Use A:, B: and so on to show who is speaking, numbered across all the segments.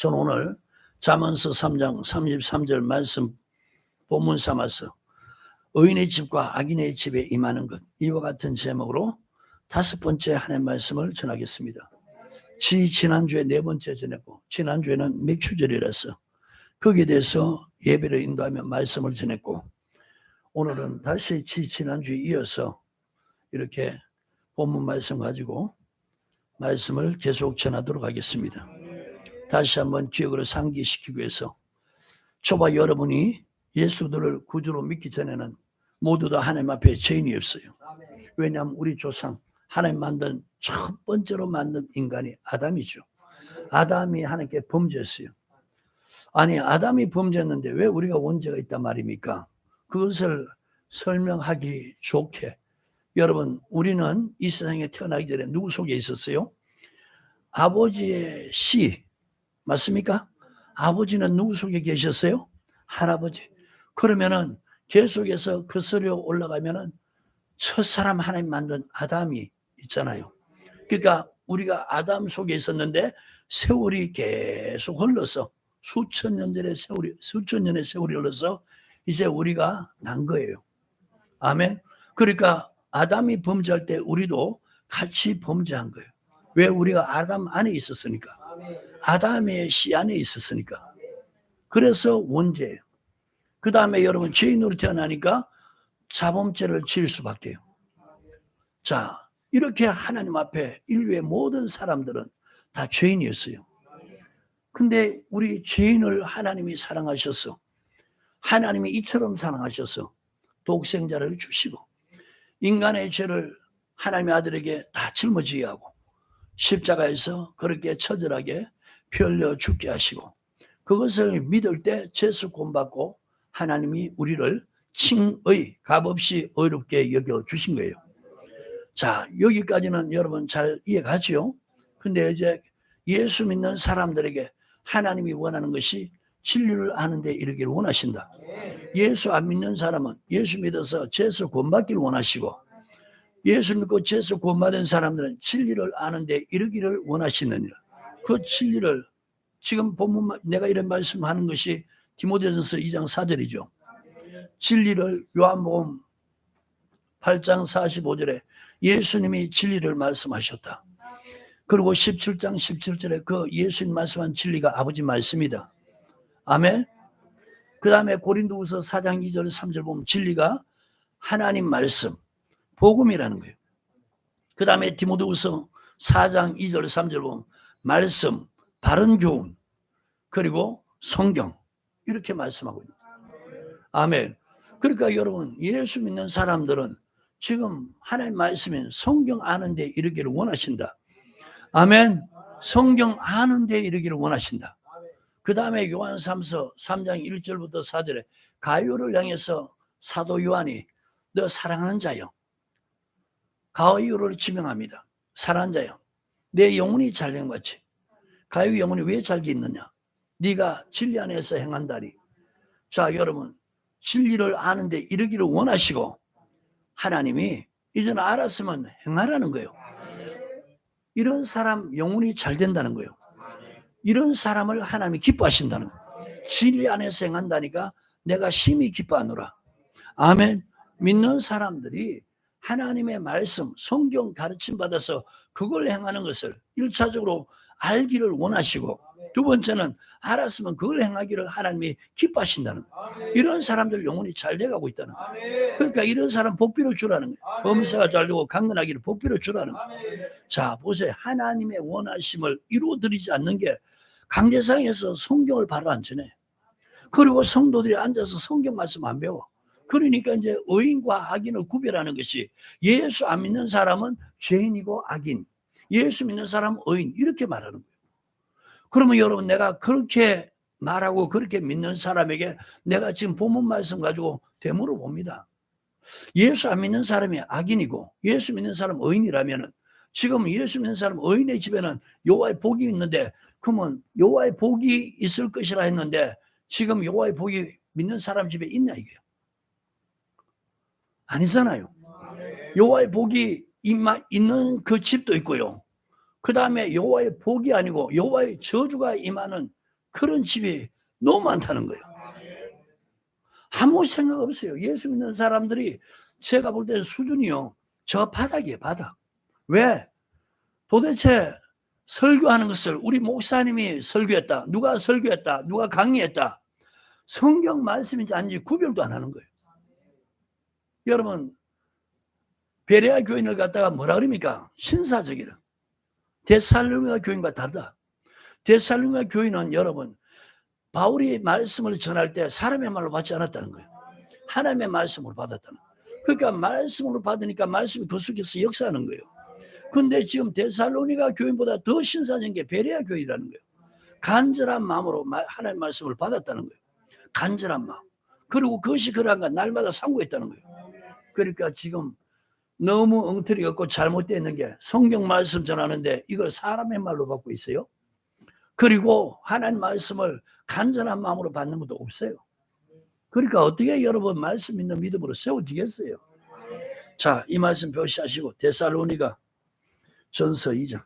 A: 저는 오늘 잠언서 3장 33절 말씀 본문 삼아서 의인의 집과 악인의 집에 임하는 것, 이와 같은 제목으로 5번째 하나님의 말씀을 전하겠습니다. 지난주에 4번째 전했고, 지난주에는 맥주절이라서 거기에 대해서 예배를 인도하며 말씀을 전했고, 오늘은 다시 지난주에 이어서 이렇게 본문 말씀 가지고 말씀을 계속 전하도록 하겠습니다. 다시 한번 기억으로 상기시키기 위해서, 저와 여러분이 예수들을 구주로 믿기 전에는 모두 다 하나님 앞에 죄인이었어요. 왜냐하면 우리 조상 하나님 만든 첫 번째로 만든 인간이 아담이죠. 아담이 하나님께 범죄했어요. 아니, 아담이 범죄했는데 왜 우리가 원죄가 있단 말입니까? 그것을 설명하기 좋게, 여러분, 우리는 이 세상에 태어나기 전에 누구 속에 있었어요? 아버지의 씨 맞습니까? 아버지는 누구 속에 계셨어요? 할아버지. 그러면은 계속해서 거슬려 올라가면은 첫사람 하나님 만든 아담이 있잖아요. 그러니까 우리가 아담 속에 있었는데 세월이 계속 흘러서 수천 년의 세월이 흘러서 이제 우리가 난 거예요. 아멘. 그러니까 아담이 범죄할 때 우리도 같이 범죄한 거예요. 왜? 우리가 아담 안에 있었으니까. 아담의 씨 안에 있었으니까. 그래서 원죄예요. 그 다음에 여러분, 죄인으로 태어나니까 자범죄를 지을 수밖에요. 자, 이렇게 하나님 앞에 인류의 모든 사람들은 다 죄인이었어요. 근데 우리 죄인을 하나님이 사랑하셔서, 하나님이 이처럼 사랑하셔서 독생자를 주시고, 인간의 죄를 하나님의 아들에게 다 짊어지게 하고, 십자가에서 그렇게 처절하게 피 흘려 죽게 하시고, 그것을 믿을 때 죄수 구원받고 하나님이 우리를 칭의, 값없이 의롭게 여겨 주신 거예요. 자, 여기까지는 여러분 잘 이해가죠? 근데 이제 예수 믿는 사람들에게 하나님이 원하는 것이 진리를 아는 데 이르기를 원하신다. 예수 안 믿는 사람은 예수 믿어서 죄수 구원받기를 원하시고, 예수 믿고 죄수 구원받은 사람들은 진리를 아는 데 이르기를 원하시느니라. 그 진리를 지금 본문 내가 이런 말씀하는 것이 디모데전서 2장 4절이죠. 진리를 요한복음 8장 45절에 예수님이 진리를 말씀하셨다. 그리고 17장 17절에 그 예수님 말씀한 진리가 아버지 말씀이다. 아멘. 그 다음에 고린도후서 4장 2절 3절 보면 진리가 하나님 말씀, 복음이라는 거예요. 그 다음에 디모데후서 4장 2절 3절 보면 말씀, 바른 교훈, 그리고 성경, 이렇게 말씀하고 있는 거예요. 아멘. 그러니까 여러분, 예수 믿는 사람들은 지금 하나님 말씀인 성경 아는 데 이르기를 원하신다. 아멘. 성경 아는 데 이르기를 원하신다. 그 다음에 요한삼서 3장 1절부터 4절에 가요를 향해서 사도 요한이 너 사랑하는 자여, 가요를 지명합니다. 사랑하는 자여, 내 영혼이 잘된 것 같이. 가요 영혼이 왜 잘게 있느냐? 네가 진리 안에서 행한다니. 자, 여러분, 진리를 아는데 이르기를 원하시고 하나님이 이제는 알았으면 행하라는 거예요. 이런 사람 영혼이 잘 된다는 거예요. 이런 사람을 하나님이 기뻐하신다는 거예요. 진리 안에서 행한다니까 내가 심히 기뻐하노라. 아멘. 믿는 사람들이 하나님의 말씀, 성경 가르침 받아서 그걸 행하는 것을 1차적으로 알기를 원하시고, 두 번째는 알았으면 그걸 행하기를 하나님이 기뻐하신다는 거예요. 이런 사람들 영혼이 잘 돼가고 있다는 거예요. 그러니까 이런 사람 복비로 주라는 거예요. 범사가 잘 되고 강건하기를 복비로 주라는 거예요. 자, 보세요. 하나님의 원하심을 이루어드리지 않는 게 강대상에서 성경을 바로 안 전해. 그리고 성도들이 앉아서 성경 말씀 안 배워. 그러니까 이제 의인과 악인을 구별하는 것이, 예수 안 믿는 사람은 죄인이고 악인, 예수 믿는 사람은 의인, 이렇게 말하는 거예요. 그러면 여러분, 내가 그렇게 말하고 그렇게 믿는 사람에게 내가 지금 본문 말씀 가지고 되물어 봅니다. 예수 안 믿는 사람이 악인이고 예수 믿는 사람은 의인이라면, 지금 예수 믿는 사람 의인의 집에는 여호와의 복이 있는데, 그러면 여호와의 복이 있을 것이라 했는데 지금 여호와의 복이 믿는 사람 집에 있냐 이게요? 아니잖아요. 여호와의 복이 있는 그 집도 있고요. 그 다음에 여호와의 복이 아니고 여호와의 저주가 임하는 그런 집이 너무 많다는 거예요. 아무 생각 없어요. 예수 믿는 사람들이 제가 볼 때 수준이요, 저 바닥이에요, 바닥. 왜? 도대체 설교하는 것을 우리 목사님이 설교했다, 누가 설교했다, 누가 강의했다, 성경 말씀인지 아닌지 구별도 안 하는 거예요. 여러분, 베레아 교인을 갖다가 뭐라 그럽니까? 신사적이라. 데살로니가 교인과 다르다. 데살로니가 교인은 여러분, 바울이 말씀을 전할 때 사람의 말로 받지 않았다는 거예요. 하나님의 말씀으로 받았다는 거예요. 그러니까 말씀으로 받으니까 말씀이 그 속에서 역사하는 거예요. 근데 지금 데살로니가 교인보다 더 신사적인 게 베레아 교인이라는 거예요. 간절한 마음으로 하나님의 말씀을 받았다는 거예요. 간절한 마음. 그리고 그것이 그러한가 날마다 상고했다는 거예요. 그러니까 지금 너무 엉터리 없고 잘못되어 있는 게 성경 말씀 전하는데 이걸 사람의 말로 받고 있어요. 그리고 하나님 말씀을 간절한 마음으로 받는 것도 없어요. 그러니까 어떻게 여러분 말씀 있는 믿음으로 세워지겠어요? 자, 이 말씀 표시하시고 데살로니가 전서 2장.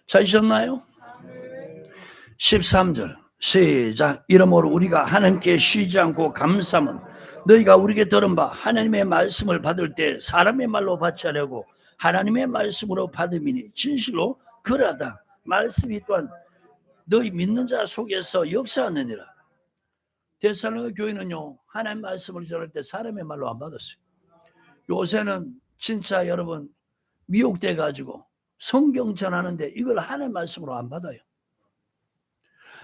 A: 찾으셨나요? 13절 시작. 이러므로 우리가 하나님께 쉬지 않고 감사함은 너희가 우리에게 들은 바 하나님의 말씀을 받을 때 사람의 말로 받지 않으려고 하나님의 말씀으로 받음이니 진실로 그러하다. 말씀이 또한 너희 믿는 자 속에서 역사하느니라. 데살로니가 교회는요, 하나님 말씀을 전할 때 사람의 말로 안 받았어요. 요새는 진짜 여러분 미혹돼 가지고 성경 전하는데 이걸 하나님 말씀으로 안 받아요.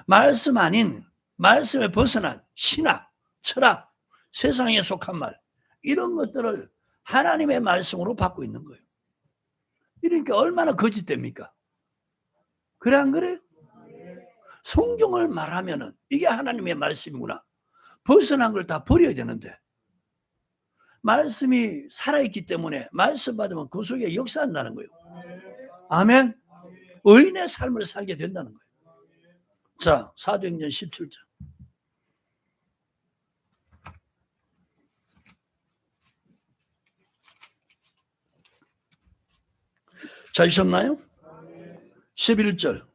A: 말씀 아닌, 말씀에 벗어난 신학, 철학, 세상에 속한 말, 이런 것들을 하나님의 말씀으로 받고 있는 거예요. 이러니까 얼마나 거짓됩니까? 그래 안 그래요? 성경을 말하면은 이게 하나님의 말씀이구나. 벗어난 걸 다 버려야 되는데 말씀이 살아있기 때문에 말씀 받으면 그 속에 역사한다는 거예요. 아멘. 의인의 삶을 살게 된다는 거예요. 자, 사도행전 17장. 찾으셨나요? 11절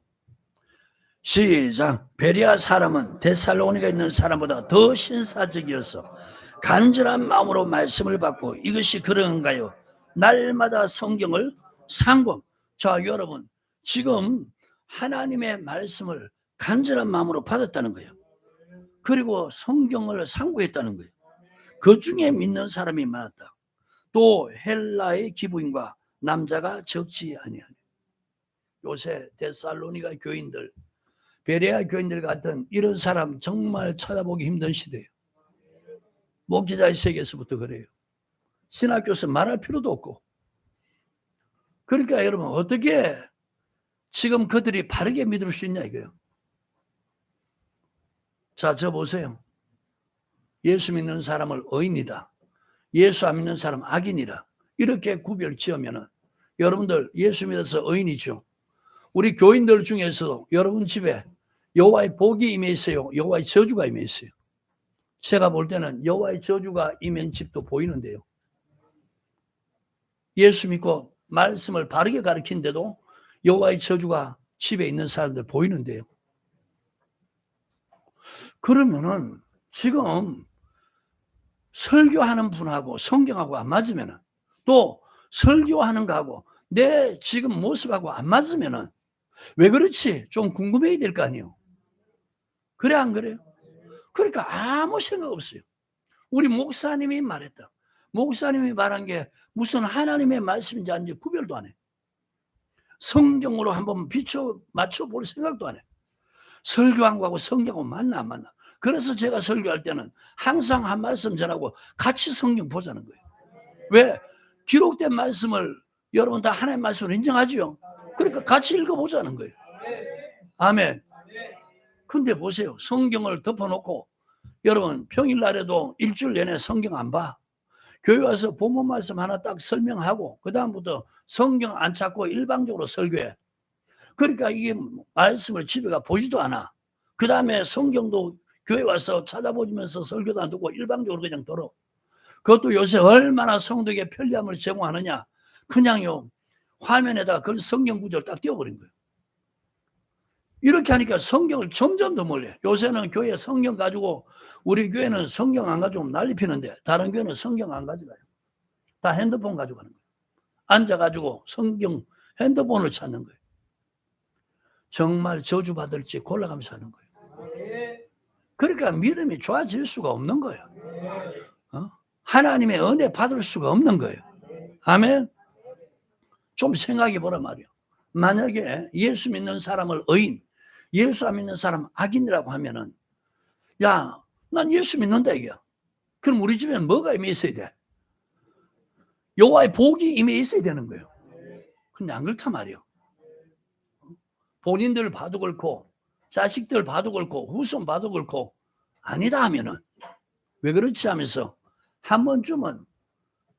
A: 시작. 베레아 사람은 데살로니가 있는 사람보다 더 신사적이어서 간절한 마음으로 말씀을 받고 이것이 그런가요? 날마다 성경을 상고. 자, 여러분 지금 하나님의 말씀을 간절한 마음으로 받았다는 거예요. 그리고 성경을 상고했다는 거예요. 그 중에 믿는 사람이 많았다. 또 헬라의 기부인과 남자가 적지 아니하니. 요새 데살로니가 교인들, 베레아 교인들 같은 이런 사람 정말 찾아보기 힘든 시대예요. 목회자의 세계에서부터 그래요. 신학교에서 말할 필요도 없고. 그러니까 여러분 어떻게 지금 그들이 바르게 믿을 수 있냐 이거예요. 자, 저 보세요. 예수 믿는 사람을 의인이다, 예수 안 믿는 사람 악인이라 이렇게 구별 지으면은 여러분들 예수 믿어서 의인이죠. 우리 교인들 중에서도 여러분 집에 여호와의 복이 임해 있어요, 여호와의 저주가 임해 있어요? 제가 볼 때는 여호와의 저주가 임한 집도 보이는데요. 예수 믿고 말씀을 바르게 가르치는데도 여호와의 저주가 집에 있는 사람들 보이는데요. 그러면은 지금 설교하는 분하고 성경하고 안 맞으면은, 또 설교하는 거하고 내 지금 모습하고 안 맞으면은 왜 그렇지? 좀 궁금해야 될 거 아니에요. 그래 안 그래요? 그러니까 아무 생각 없어요. 우리 목사님이 말했다. 목사님이 말한 게 무슨 하나님의 말씀인지 아닌지 구별도 안 해. 성경으로 한번 맞춰볼 생각도 안 해. 설교한 거하고 성경하고 맞나 안 맞나. 그래서 제가 설교할 때는 항상 한 말씀 전하고 같이 성경 보자는 거예요. 왜? 기록된 말씀을 여러분 다 하나님의 말씀을 인정하죠. 그러니까 같이 읽어보자는 거예요. 아멘. 근데 보세요. 성경을 덮어놓고 여러분 평일날에도 일주일 내내 성경 안 봐. 교회 와서 본문 말씀 하나 딱 설명하고 그 다음부터 성경 안 찾고 일방적으로 설교해. 그러니까 이게 말씀을 집에 가 보지도 않아. 그 다음에 성경도 교회 와서 찾아보면서 설교도 안 듣고 일방적으로 그냥 들어. 그것도 요새 얼마나 성도에게 편리함을 제공하느냐. 그냥요 화면에다가 그런 성경 구절을 딱 띄워버린 거예요. 이렇게 하니까 성경을 점점 더 몰래. 요새는 교회 성경 가지고, 우리 교회는 성경 안 가지고 난리 피는데 다른 교회는 성경 안 가져가요. 다 핸드폰 가져가는 거예요. 앉아가지고 성경 핸드폰을 찾는 거예요. 정말 저주받을지 골라가면서 하는 거예요. 그러니까 믿음이 좋아질 수가 없는 거예요. 하나님의 은혜 받을 수가 없는 거예요. 아멘. 좀 생각해 보라 말이요. 만약에 예수 믿는 사람을 의인, 예수 안 믿는 사람 악인이라고 하면은, 야, 난 예수 믿는다 이게. 그럼 우리 집에 뭐가 임해 있어야 돼? 여호와의 복이 임해 있어야 되는 거예요. 근데 안 그렇단 말이에요. 본인들 봐도 그렇고 자식들 봐도 그렇고 후손 봐도 그렇고 아니다 하면은, 왜 그렇지 하면서 한 번쯤은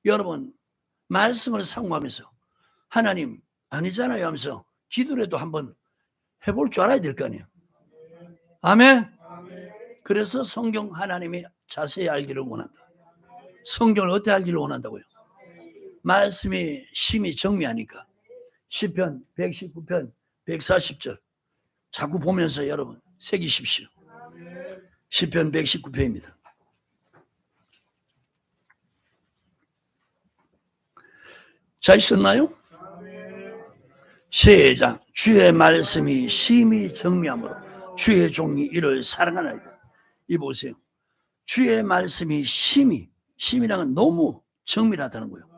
A: 여러분 말씀을 상고하면서 하나님 아니잖아요 하면서 기도라도 한번 해볼 줄 알아야 될 거 아니에요. 아멘. 그래서 성경 하나님이 자세히 알기를 원한다. 성경을 어떻게 알기를 원한다고요? 말씀이 심히 정미하니까. 시편 119편 140절 자꾸 보면서 여러분 새기십시오. 시편 119편입니다. 잘 있었나요? 시작. 주의 말씀이 심히 정미하므로 주의 종이 이를 사랑하나이다. 이 보세요. 주의 말씀이 심이라는 건 너무 정밀하다는 거예요.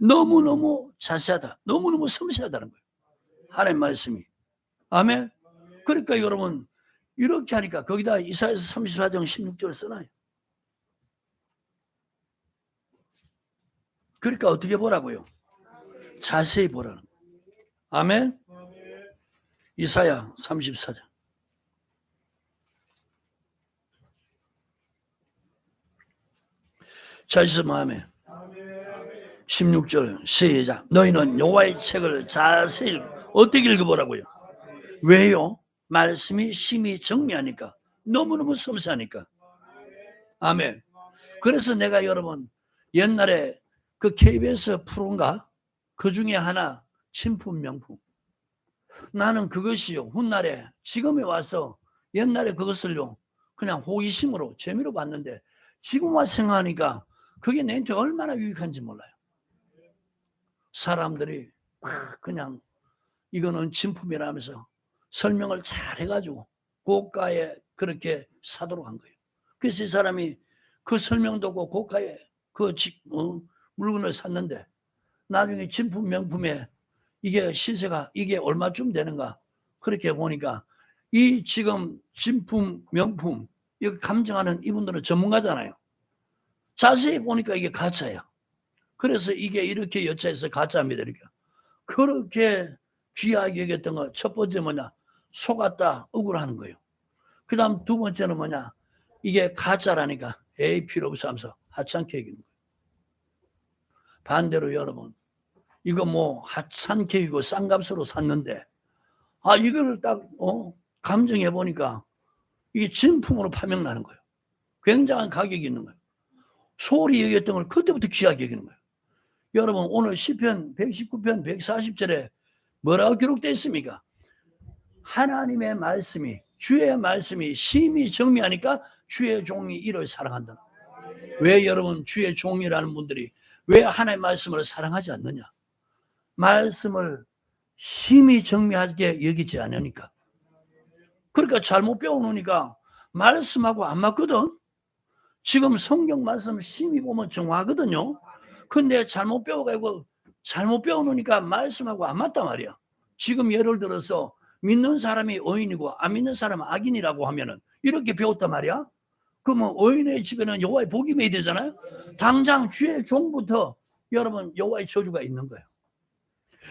A: 너무너무 자세하다. 너무너무 섬세하다는 거예요. 하나님 말씀이. 아멘. 그러니까 여러분 이렇게 하니까 거기다 이사야서 34장 16절 써놔요. 그러니까 어떻게 보라고요? 자세히 보라는 거예요. 아멘. 이사야 34장. 자 있으면 아멘. 16절 시작. 너희는 여호와의 책을 자세히 어떻게 읽어보라고요? 왜요? 말씀이 심히 정미하니까. 너무너무 섬세하니까. 아멘. 그래서 내가 여러분 옛날에 그 KBS 프로인가? 그 중에 하나 신품 명품. 나는 그것이요 훗날에 지금에 와서 옛날에 그것을요 그냥 호기심으로 재미로 봤는데 지금 와서 생각하니까 그게 내한테 얼마나 유익한지 몰라요. 사람들이 그냥 이거는 진품이라 하면서 설명을 잘 해가지고 고가에 그렇게 사도록 한 거예요. 그래서 이 사람이 그 설명도 없고 고가에 그 물건을 샀는데 나중에 진품 명품에 이게 시세가 이게 얼마쯤 되는가 그렇게 보니까 이 지금 진품 명품 이거 감정하는 이분들은 전문가잖아요. 자세히 보니까 이게 가짜야. 그래서 이게 이렇게 여차해서 가짜입니다. 이렇게. 그렇게 귀하게 여겼던 거 첫 번째 뭐냐 속았다 억울하는 거예요. 그 다음 두 번째는 뭐냐 이게 가짜라니까 에이 필요 없어 하면서 하찮게 여기는 거예요. 반대로 여러분 이거 뭐 하찮게 여기고 싼 값으로 샀는데 이거를 딱 감정해 보니까 이게 진품으로 판명나는 거예요. 굉장한 가격이 있는 거예요. 소홀히 여겼던 걸 그때부터 귀하게 여기는 거예요. 여러분 오늘 시편 119편 140절에 뭐라고 기록되어 있습니까? 하나님의 말씀이 주의 말씀이 심히 정미하니까 주의 종이 이를 사랑한다. 왜 여러분 주의 종이라는 분들이 왜 하나님의 말씀을 사랑하지 않느냐? 말씀을 심히 정미하게 여기지 않으니까. 그러니까 잘못 배워놓으니까 말씀하고 안 맞거든. 지금 성경 말씀 심히 보면 정확하거든요. 근데 잘못 배워가지고 잘못 배워놓으니까 말씀하고 안 맞단 말이야. 지금 예를 들어서 믿는 사람이 의인이고 안 믿는 사람은 악인이라고 하면은 이렇게 배웠단 말이야. 그러면 의인의 집에는 여호와의 복이 임해야 되잖아요. 당장 주의 종부터 여러분 여호와의 저주가 있는 거예요.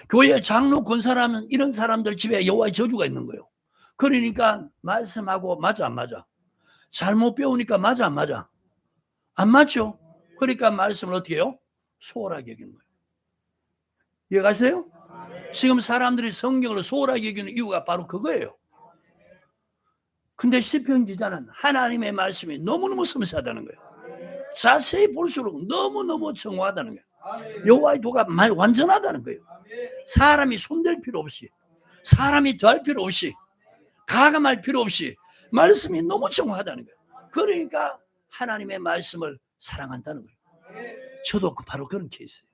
A: 교회 장로 권사라면 이런 사람들 집에 여호와의 저주가 있는 거예요. 그러니까 말씀하고 맞아 안 맞아? 잘못 배우니까 맞아 안 맞아? 안 맞죠? 그러니까 말씀을 어떻게 해요? 소홀하게 여기는 거예요. 이해가세요? 지금 사람들이 성경을 소홀하게 여기는 이유가 바로 그거예요. 근데 시편 기자는 하나님의 말씀이 너무너무 섬세하다는 거예요. 자세히 볼수록 너무너무 정확하다는 거예요. 여호와의 도가 완전하다는 거예요. 사람이 손댈 필요 없이, 사람이 더할 필요 없이, 가감할 필요 없이 말씀이 너무 정확하다는 거예요. 그러니까 하나님의 말씀을 사랑한다는 거예요. 저도 바로 그런 케이스예요.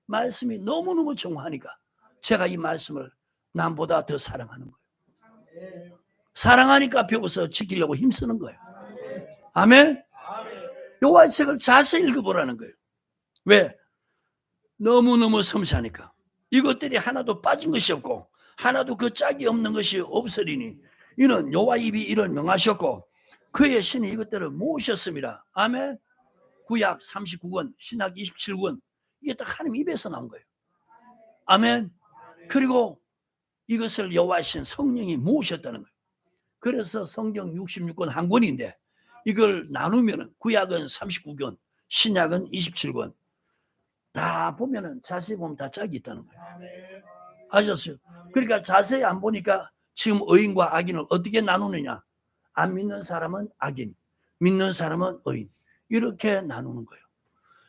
A: 말씀이 너무너무 정확하니까 제가 이 말씀을 남보다 더 사랑하는 거예요. 사랑하니까 배워서 지키려고 힘쓰는 거예요. 아멘. 여호와의 책을 자세히 읽어보라는 거예요. 왜? 너무너무 섬세하니까. 이것들이 하나도 빠진 것이 없고 하나도 그 짝이 없는 것이 없으리니 이는 여호와 입이 이를 명하셨고 그의 신이 이것들을 모으셨습니다. 아멘. 구약 39권, 신약 27권, 이게 딱 하나님 입에서 나온 거예요. 아멘. 그리고 이것을 여호와의 신 성령이 모으셨다는 거예요. 그래서 성경 66권 한 권인데 이걸 나누면 구약은 39권, 신약은 27권. 다 보면은 자세히 보면 다 짝이 있다는 거예요. 아셨어요? 그러니까 자세히 안 보니까 지금 의인과 악인을 어떻게 나누느냐? 안 믿는 사람은 악인, 믿는 사람은 의인, 이렇게 나누는 거예요.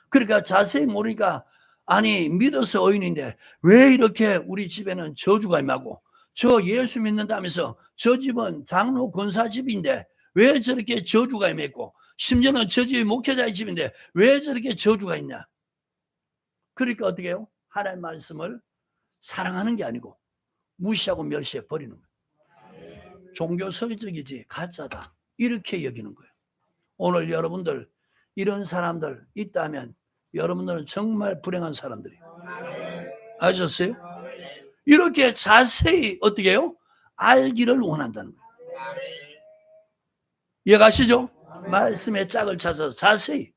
A: 그러니까 자세히 모르니까 아니 믿어서 의인인데 왜 이렇게 우리 집에는 저주가 임하고 저 예수 믿는다면서 저 집은 장로 권사 집인데 왜 저렇게 저주가 임했고 심지어는 저 집이 목회자의 집인데 왜 저렇게 저주가 있냐? 그러니까 어떻게 해요? 하나님의 말씀을 사랑하는 게 아니고 무시하고 멸시해 버리는 거예요. 종교설적이지 가짜다 이렇게 여기는 거예요. 오늘 여러분들 이런 사람들 있다면 여러분들은 정말 불행한 사람들이에요. 아셨어요? 이렇게 자세히 어떻게 해요? 알기를 원한다는 거예요. 이해가시죠? 말씀의 짝을 찾아서 자세히.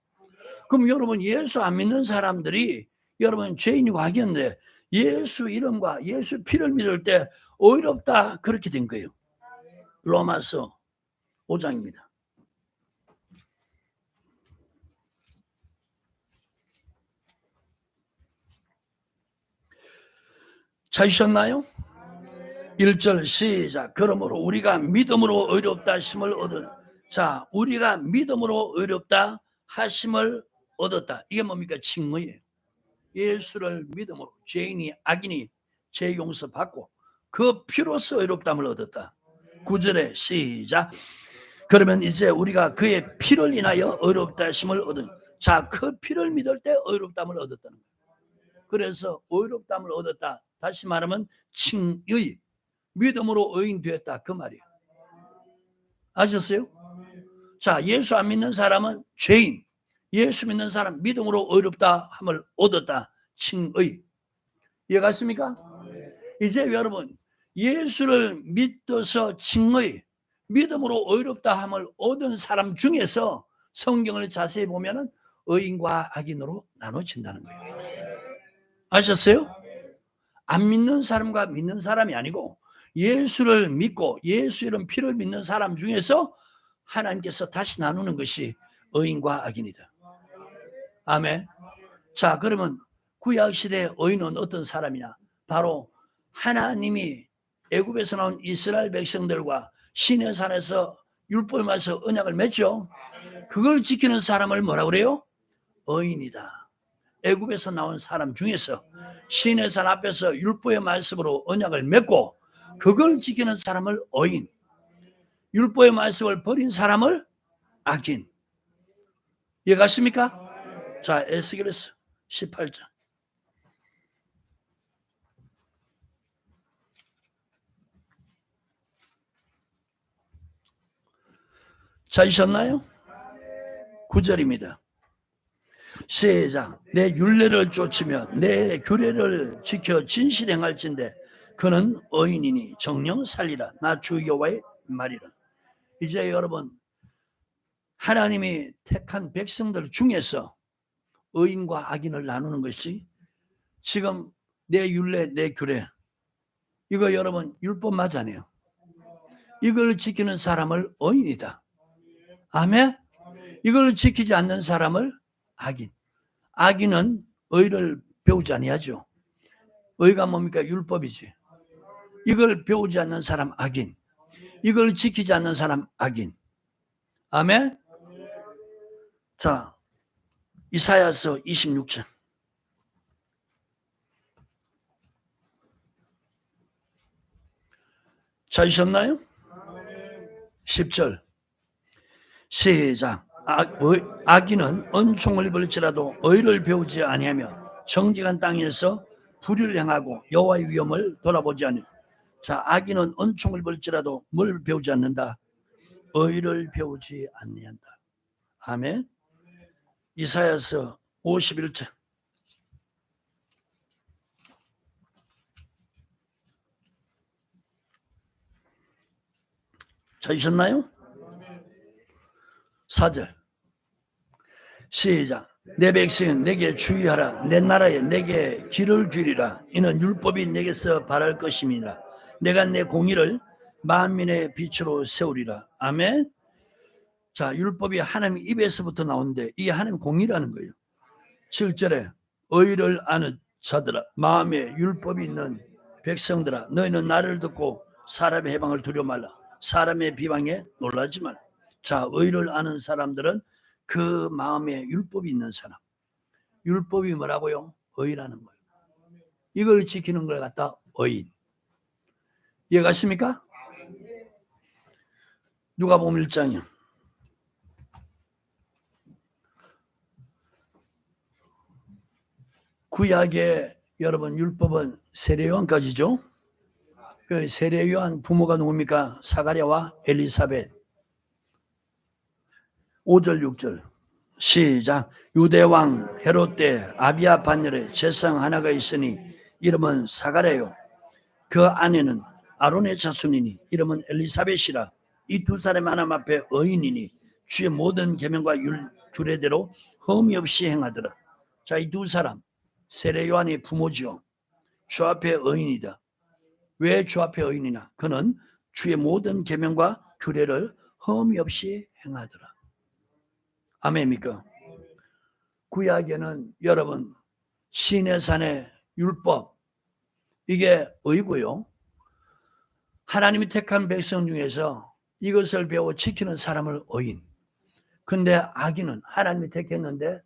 A: 그럼 여러분 예수 안 믿는 사람들이 여러분 죄인이고 하겠는데 예수 이름과 예수 피를 믿을 때 어이롭다 그렇게 된 거예요. 로마서 5장입니다. 찾으셨나요? 1절 시작. 그러므로 우리가 믿음으로 의롭다 하심을 얻은 자 우리가 믿음으로 의롭다 하심을 얻었다. 이게 뭡니까? 칭의예요. 예수를 믿음으로 죄인이 악인이 죄 용서받고 그 피로서 의롭다함을 얻었다. 9절에 시작. 그러면 이제 우리가 그의 피를 인하여 의롭다 하심을 얻은 자 그 피를 믿을 때 의롭다함을 얻었다는 거예요. 그래서 의롭다함을 얻었다. 다시 말하면 칭의 믿음으로 의인 되었다 그 말이에요. 아셨어요? 자 예수 안 믿는 사람은 죄인, 예수 믿는 사람 믿음으로 의롭다 함을 얻었다 칭의. 이해갔습니까? 이제 여러분 예수를 믿어서 칭의 믿음으로 의롭다 함을 얻은 사람 중에서 성경을 자세히 보면은 의인과 악인으로 나눠진다는 거예요. 아셨어요? 안 믿는 사람과 믿는 사람이 아니고 예수를 믿고 예수 이름 피를 믿는 사람 중에서 하나님께서 다시 나누는 것이 의인과 악인이다. 아멘. 자 그러면 구약시대 의인은 어떤 사람이냐? 바로 하나님이 애굽에서 나온 이스라엘 백성들과 시내산에서 율법을 말해서 언약을 맺죠. 그걸 지키는 사람을 뭐라 그래요? 의인이다. 애굽에서 나온 사람 중에서 시내산 앞에서 율법의 말씀으로 언약을 맺고 그걸 지키는 사람을 의인, 율법의 말씀을 버린 사람을 악인. 이해가십니까? 자 에스겔서 18장. 찾으셨나요? 9절입니다. 시작. 내 율례를 쫓으며 내 규례를 지켜 진실 행할진대 그는 의인이니 정령 살리라. 나 주 여호와의 말이라. 이제 여러분 하나님이 택한 백성들 중에서 의인과 악인을 나누는 것이 지금 내 율례 내 규례 이거 여러분 율법 맞아요. 이걸 지키는 사람을 의인이다. 아멘. 이걸 지키지 않는 사람을 악인. 악인은 의를 배우지 아니하죠. 의가 뭡니까? 율법이지. 이걸 배우지 않는 사람 악인. 이걸 지키지 않는 사람 악인. 아멘. 자 이사야서 26장. 찾으셨나요? 10절. 시작. 악인은 은총을 입을지라도 의를 배우지 아니하며 정직한 땅에서 불의를 행하고 여호와의 위엄을 돌아보지 않으며. 자, 악인은 은총을 입을지라도 뭘 배우지 않는다? 의를 배우지 아니한다. 아멘. 이사야서 51장. 찾으셨나요? 4절. 시작. 내 백성은 내게 주의하라. 내 나라에 내게 길을 주리라. 이는 율법이 내게서 발할 것임이라. 내가 내 공의를 만민의 빛으로 세우리라. 아멘. 자, 율법이 하나님 입에서부터 나오는데 이게 하나님 공의라는 거예요. 7절에 의를 아는 자들아, 마음에 율법이 있는 백성들아, 너희는 나를 듣고 사람의 해방을 두려워 말라. 사람의 비방에 놀라지 말라. 자, 의를 아는 사람들은 그 마음에 율법이 있는 사람. 율법이 뭐라고요? 의라는 거예요. 이걸 지키는 걸 갖다 의인. 이해가십니까? 누가복음 1장이요. 구약의 여러분 율법은 세례요한까지죠. 그 세례요한 부모가 누굽니까? 사가랴와 엘리사벳. 5절 6절 시작. 유대왕 헤롯 때 아비야 반열에 제상 하나가 있으니 이름은 사가랴요. 그 아내는 아론의 자손이니 이름은 엘리사벳이라. 이 두 사람 하나님 앞에 의인이니 주의 모든 계명과 규례대로 흠이 없이 행하더라. 자, 이 두 사람 세례 요한의 부모지요. 주 앞에 의인이다. 왜 주 앞에 의인이냐? 그는 주의 모든 계명과 규례를 흠이 없이 행하더라. 아멘입니까? 구약에는 여러분 시내산의 율법 이게 의고요. 하나님이 택한 백성 중에서 이것을 배워 지키는 사람을 의인. 근데 악인은 하나님이 택했는데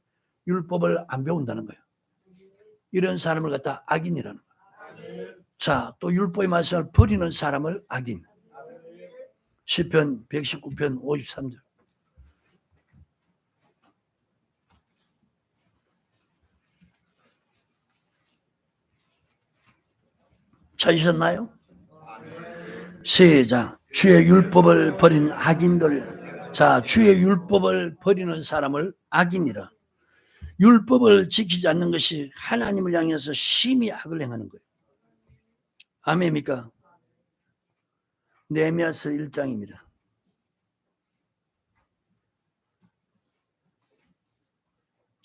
A: 율법을 안 배운다는 거예요. 이런 사람을 갖다 악인이라는 거예요. 자, 또 율법의 말씀을 버리는 사람을 악인. 시편 119편 53절. 찾으셨나요? 시작. 주의 율법을 버린 악인들. 자, 주의 율법을 버리는 사람을 악인이라. 율법을 지키지 않는 것이 하나님을 향해서 심히 악을 행하는 거예요. 아멘입니까? 느헤미야서 1장입니다.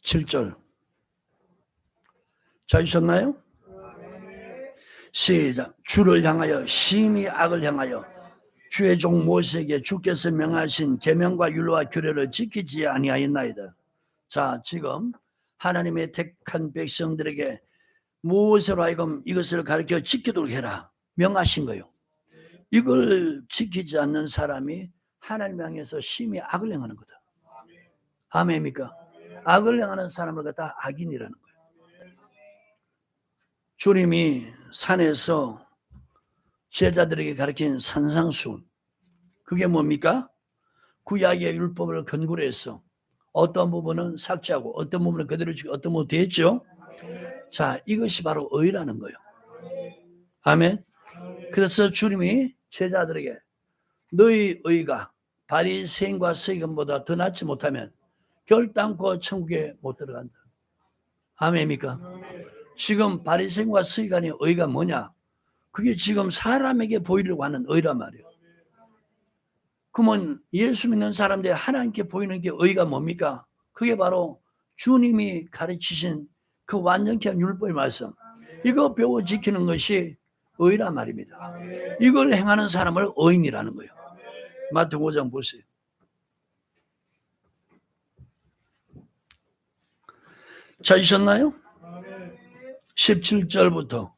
A: 7절. 찾으셨나요? 시작. 주를 향하여 심히 악을 행하여 주의 종 모세에게 주께서 명하신 계명과 율과 규례를 지키지 아니하였나이다. 자, 지금 하나님의 택한 백성들에게 모세로 하여금 이것을 가르쳐 지키도록 해라 명하신 거예요. 이걸 지키지 않는 사람이 하나님 향해서 심히 악을 행하는 거다. 아멘입니까? 악을 행하는 사람을 갖다 악인이라는 거예요. 주님이 산에서 제자들에게 가르친 산상수훈, 그게 뭡니까? 구약의 율법을 근거로 해서 어떤 부분은 삭제하고 어떤 부분은 그대로 주고 어떤 부분은 됐죠. 자, 이것이 바로 의라는 거예요. 아멘. 그래서 주님이 제자들에게 너희 의가 바리새인과 서기관보다 더 낫지 못하면 결단코 천국에 못 들어간다. 아멘입니까? 지금 바리새인과 서기관의 의가 뭐냐? 그게 지금 사람에게 보이려고 하는 의란 말이에요. 그러면 예수 믿는 사람들이 하나님께 보이는 게 의가 뭡니까? 그게 바로 주님이 가르치신 그 완전케 한 율법의 말씀. 이거 배워 지키는 것이 의란 말입니다. 이걸 행하는 사람을 의인이라는 거예요. 마태복음 5장 보세요. 찾으셨나요? 17절부터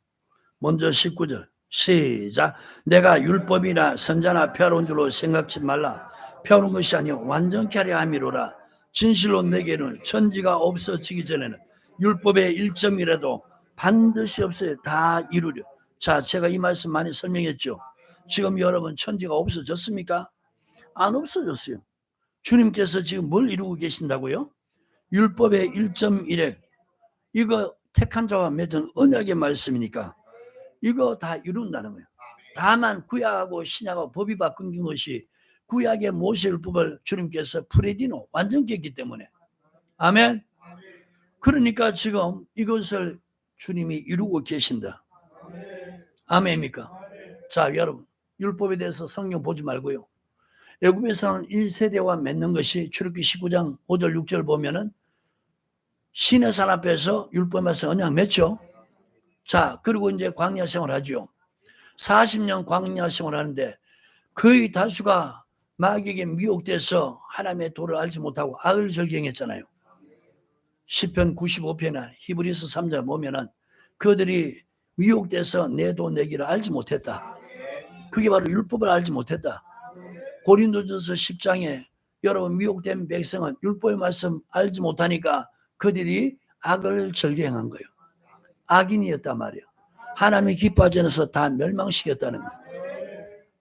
A: 먼저 19절 시작. 내가 율법이나 선자나 펴놓은 줄로 생각지 말라. 펴놓은 것이 아니요 완전케 하려 함이로라. 진실로 내게는 천지가 없어지기 전에는 율법의 1점이라도 반드시 없어야 다 이루려. 자, 제가 이 말씀 많이 설명했죠. 지금 여러분 천지가 없어졌습니까? 안 없어졌어요. 주님께서 지금 뭘 이루고 계신다고요? 율법의 1.1에 이거 택한 자와 맺은 언약의 말씀이니까 이거 다 이룬다는 거예요. 다만 구약하고 신약하고 법이 바뀐 것이 구약의 모세율법을 주님께서 프레디노 완전히 했기 때문에. 아멘. 그러니까 지금 이것을 주님이 이루고 계신다. 아멘입니까? 자, 여러분 율법에 대해서 성경 보지 말고요. 애굽에서는 1세대와 맺는 것이 출애굽기 19장 5절 6절 보면은 신의 산 앞에서 율법에서 언약 맺죠. 자, 그리고 이제 광야 생활하죠. 40년 광야 생활하는데 거의 다수가 마귀에게 미혹돼서 하나님의 도를 알지 못하고 악을 절경했잖아요. 시편 95편이나 히브리서 3절 보면은 그들이 미혹돼서 내 도 내 길을 알지 못했다. 그게 바로 율법을 알지 못했다. 고린도전서 10장에 여러분 미혹된 백성은 율법의 말씀 알지 못하니까 그들이 악을 절경한 거예요. 악인이었단 말이에요. 하나님이 기뻐하지 않아서 다 멸망시켰다는 거예요.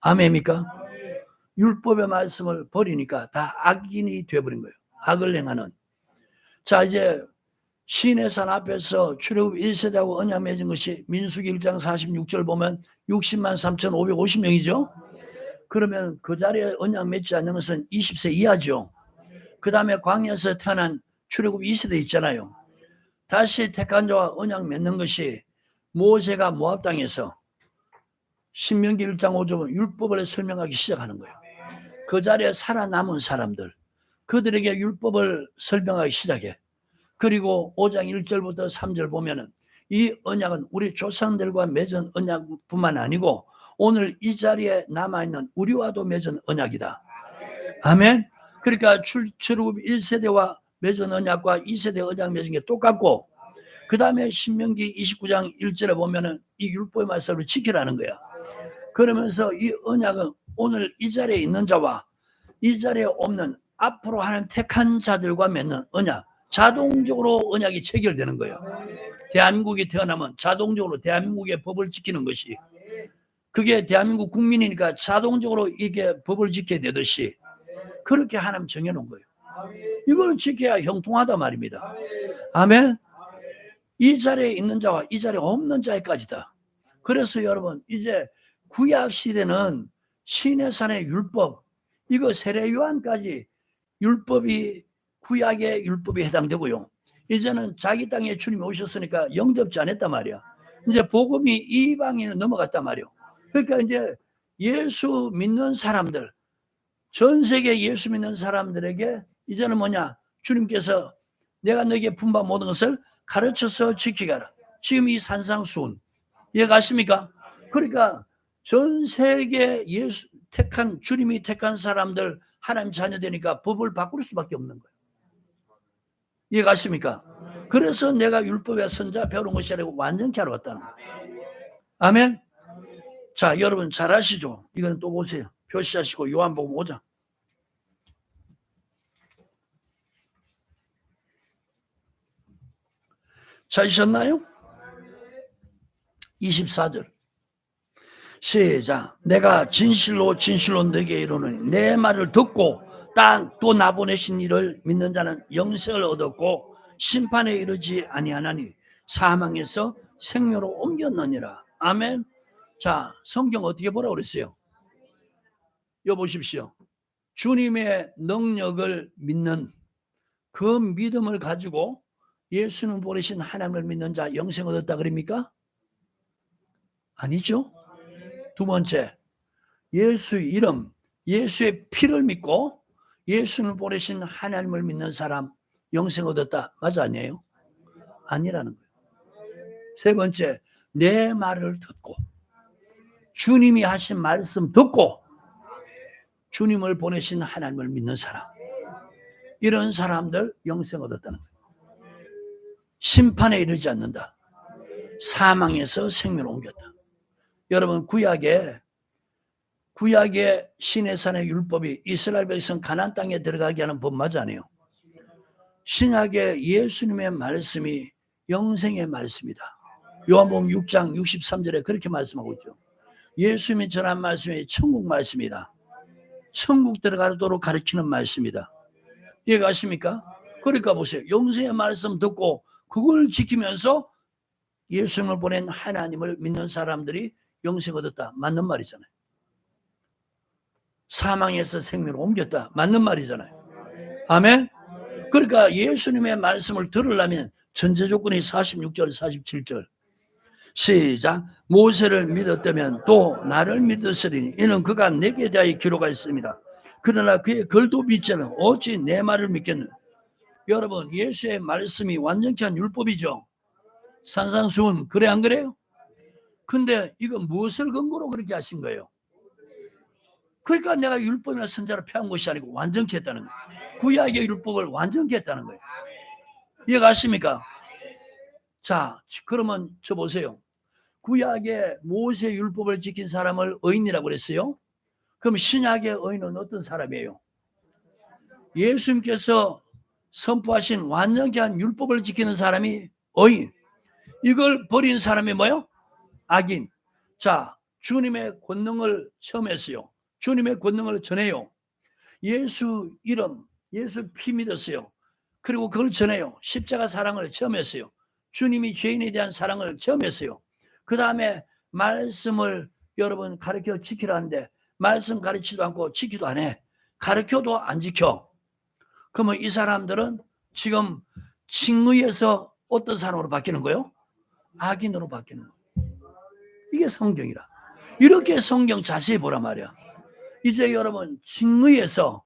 A: 아멘입니까? 율법의 말씀을 버리니까 다 악인이 되어버린 거예요. 악을 행하는. 자, 이제 신의 산 앞에서 출애굽 1세대하고 언약 맺은 것이 민수기 1장 46절 보면 60만 3,550명이죠. 그러면 그 자리에 언약 맺지 않는 것은 20세 이하죠. 그 다음에 광야에서 태어난 출애굽 2세대 있잖아요. 다시 택한 자와 언약 맺는 것이 모세가 모압 땅에서 신명기 1장 5절 율법을 설명하기 시작하는 거예요. 그 자리에 살아남은 사람들, 그들에게 율법을 설명하기 시작해. 그리고 5장 1절부터 3절 보면은 이 언약은 우리 조상들과 맺은 언약뿐만 아니고 오늘 이 자리에 남아있는 우리와도 맺은 언약이다. 아멘. 그러니까 출애굽 1세대와 맺은 언약과 2세대 언약 맺은 게 똑같고 그 다음에 신명기 29장 1절에 보면은 이 율법의 말씀을 지키라는 거야. 그러면서 이 언약은 오늘 이 자리에 있는 자와 이 자리에 없는 앞으로 하나님 택한 자들과 맺는 언약, 자동적으로 언약이 체결되는 거예요. 대한민국이 태어나면 자동적으로 대한민국의 법을 지키는 것이 그게 대한민국 국민이니까 자동적으로 이게 법을 지켜야 되듯이 그렇게 하나님 정해놓은 거예요. 이걸 지켜야 형통하다 말입니다. 아멘. 이 자리에 있는 자와 이 자리에 없는 자에까지다. 그래서 여러분 이제 구약 시대는 신의 산의 율법 이거 세례 요한까지 율법이 구약의 율법에 해당되고요. 이제는 자기 땅에 주님이 오셨으니까 영접지 않았단 말이야. 이제 복음이 이방인으로 넘어갔단 말이야. 그러니까 이제 예수 믿는 사람들 전 세계 예수 믿는 사람들에게 이제는 뭐냐 주님께서 내가 너에게 분바 모든 것을 가르쳐서 지키가라. 지금 이 산상수훈 이해가십니까? 그러니까 전 세계 예수 택한 주님이 택한 사람들 하나님 자녀 되니까 법을 바꿀 수밖에 없는 거예요. 이해가십니까? 그래서 내가 율법의 선자 배우는 것이 아니고 완전케 하러 왔다는 거예요. 아멘. 자, 여러분 잘 아시죠? 이거는 또 보세요. 표시하시고 요한복음 5장. 찾으셨나요? 24절. 시작. 내가 진실로 진실로 너에게 이르노니 내 말을 듣고 또 나보내신 이를 믿는 자는 영생을 얻었고 심판에 이르지 아니하나니 사망에서 생명으로 옮겼느니라. 아멘. 자, 성경 어떻게 보라고 그랬어요? 여 보십시오. 주님의 능력을 믿는 그 믿음을 가지고 예수는 보내신 하나님을 믿는 자 영생을 얻었다 그럽니까? 아니죠. 두 번째, 예수의 이름, 예수의 피를 믿고 예수를 보내신 하나님을 믿는 사람 영생 얻었다. 맞아 아니에요? 아니라는 거예요. 세 번째, 내 말을 듣고 주님이 하신 말씀 듣고 주님을 보내신 하나님을 믿는 사람 이런 사람들 영생 얻었다는 거예요. 심판에 이르지 않는다. 사망에서 생명을 옮겼다. 여러분 구약의 시내산의 율법이 이스라엘 백성 가나안 땅에 들어가게 하는 법 맞아 아니에요? 신약의 예수님의 말씀이 영생의 말씀이다. 요한복음 6장 63절에 그렇게 말씀하고 있죠. 예수님이 전한 말씀이 천국 말씀이다. 천국 들어가도록 가르치는 말씀이다. 이해가십니까? 그러니까 보세요. 영생의 말씀 듣고 그걸 지키면서 예수님을 보낸 하나님을 믿는 사람들이 영생 얻었다. 맞는 말이잖아요. 사망에서 생명으로 옮겼다. 맞는 말이잖아요. 아멘? 그러니까 예수님의 말씀을 들으려면 전제 조건이 46절, 47절. 시작. 모세를 믿었다면 또 나를 믿으시리니 이는 그가 내게 대하여 기록하였습니다. 그러나 그의 글도 믿지 않아 어찌 내 말을 믿겠느냐. 여러분, 예수의 말씀이 완전히 한 율법이죠. 산상수훈, 그래 안 그래요? 근데 이거 무엇을 근거로 그렇게 하신 거예요? 그러니까 내가 율법이나 선자를 폐한 것이 아니고 완전히 했다는 거예요. 구약의 율법을 완전히 했다는 거예요. 이해가십니까? 자, 그러면 저 보세요. 구약의 모세 율법을 지킨 사람을 의인이라고 그랬어요. 그럼 신약의 의인은 어떤 사람이에요? 예수님께서 선포하신 완전히 한 율법을 지키는 사람이 의인. 이걸 버린 사람이 뭐예요? 악인. 자, 주님의 권능을 체험했어요. 주님의 권능을 전해요. 예수 이름, 예수 피 믿었어요. 그리고 그걸 전해요. 십자가 사랑을 체험했어요. 주님이 죄인에 대한 사랑을 체험했어요. 그 다음에 말씀을 여러분 가르쳐 지키라는데 말씀 가르치지도 않고 지키도 안 해. 가르쳐도 안 지켜. 그러면 이 사람들은 지금 칭의에서 어떤 사람으로 바뀌는 거예요? 악인으로 바뀌는 거예요. 이게 성경이라. 이렇게 성경 자세히 보란 말이야. 이제 여러분 칭의에서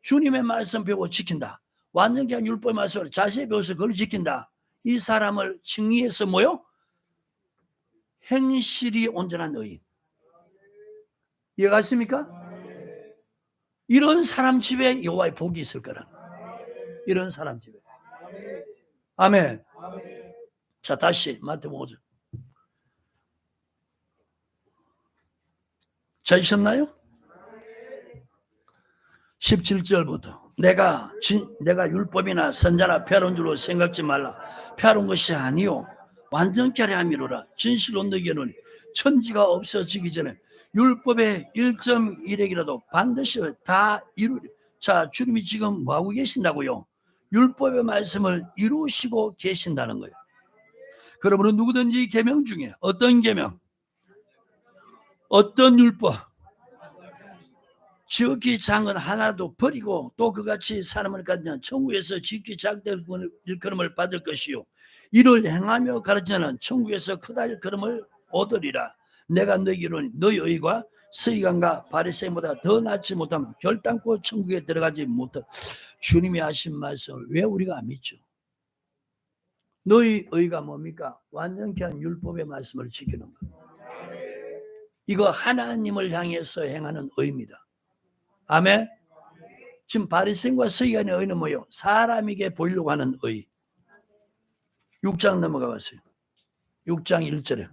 A: 주님의 말씀 배우고 지킨다. 완전히 한 율법의 말씀을 자세히 배워서 그걸 지킨다. 이 사람을 칭의에서 뭐요? 행실이 온전한 의인. 이해가십니까? 이런 사람 집에 여호와의 복이 있을 거라. 이런 사람 집에. 아멘. 자, 다시 마태복음 5장. 찾으셨나요? 17절부터 내가 율법이나 선자나 폐하는 줄로 생각지 말라. 폐하는 것이 아니요 완전케 하려 함이로라. 진실로 너희에게는 천지가 없어지기 전에 율법의 1.1핵이라도 반드시 다 이루리. 자, 주님이 지금 뭐하고 계신다고요? 율법의 말씀을 이루시고 계신다는 거예요. 그러므로 누구든지 계명 중에 어떤 계명, 어떤 율법, 지극히 작은 하나도 버리고 또 그같이 사람을 갖는 천국에서 지극히 작은 일컬음을 받을 것이요 이를 행하며 가르치는 천국에서 크다 일컬음을 얻으리라. 내가 너희에게 이르노니 너희 의가 서기관과 바리새인보다 더 낫지 못하면 결단코 천국에 들어가지 못하. 주님이 하신 말씀을 왜 우리가 안 믿죠? 너희 의가 뭡니까? 완전히 한 율법의 말씀을 지키는 것. 이거 하나님을 향해서 행하는 의입니다. 아멘. 지금 바리새인과 서기관의 의는 뭐예요? 사람에게 보이려고 하는 의. 6장 넘어가 봤어요. 6장 1절에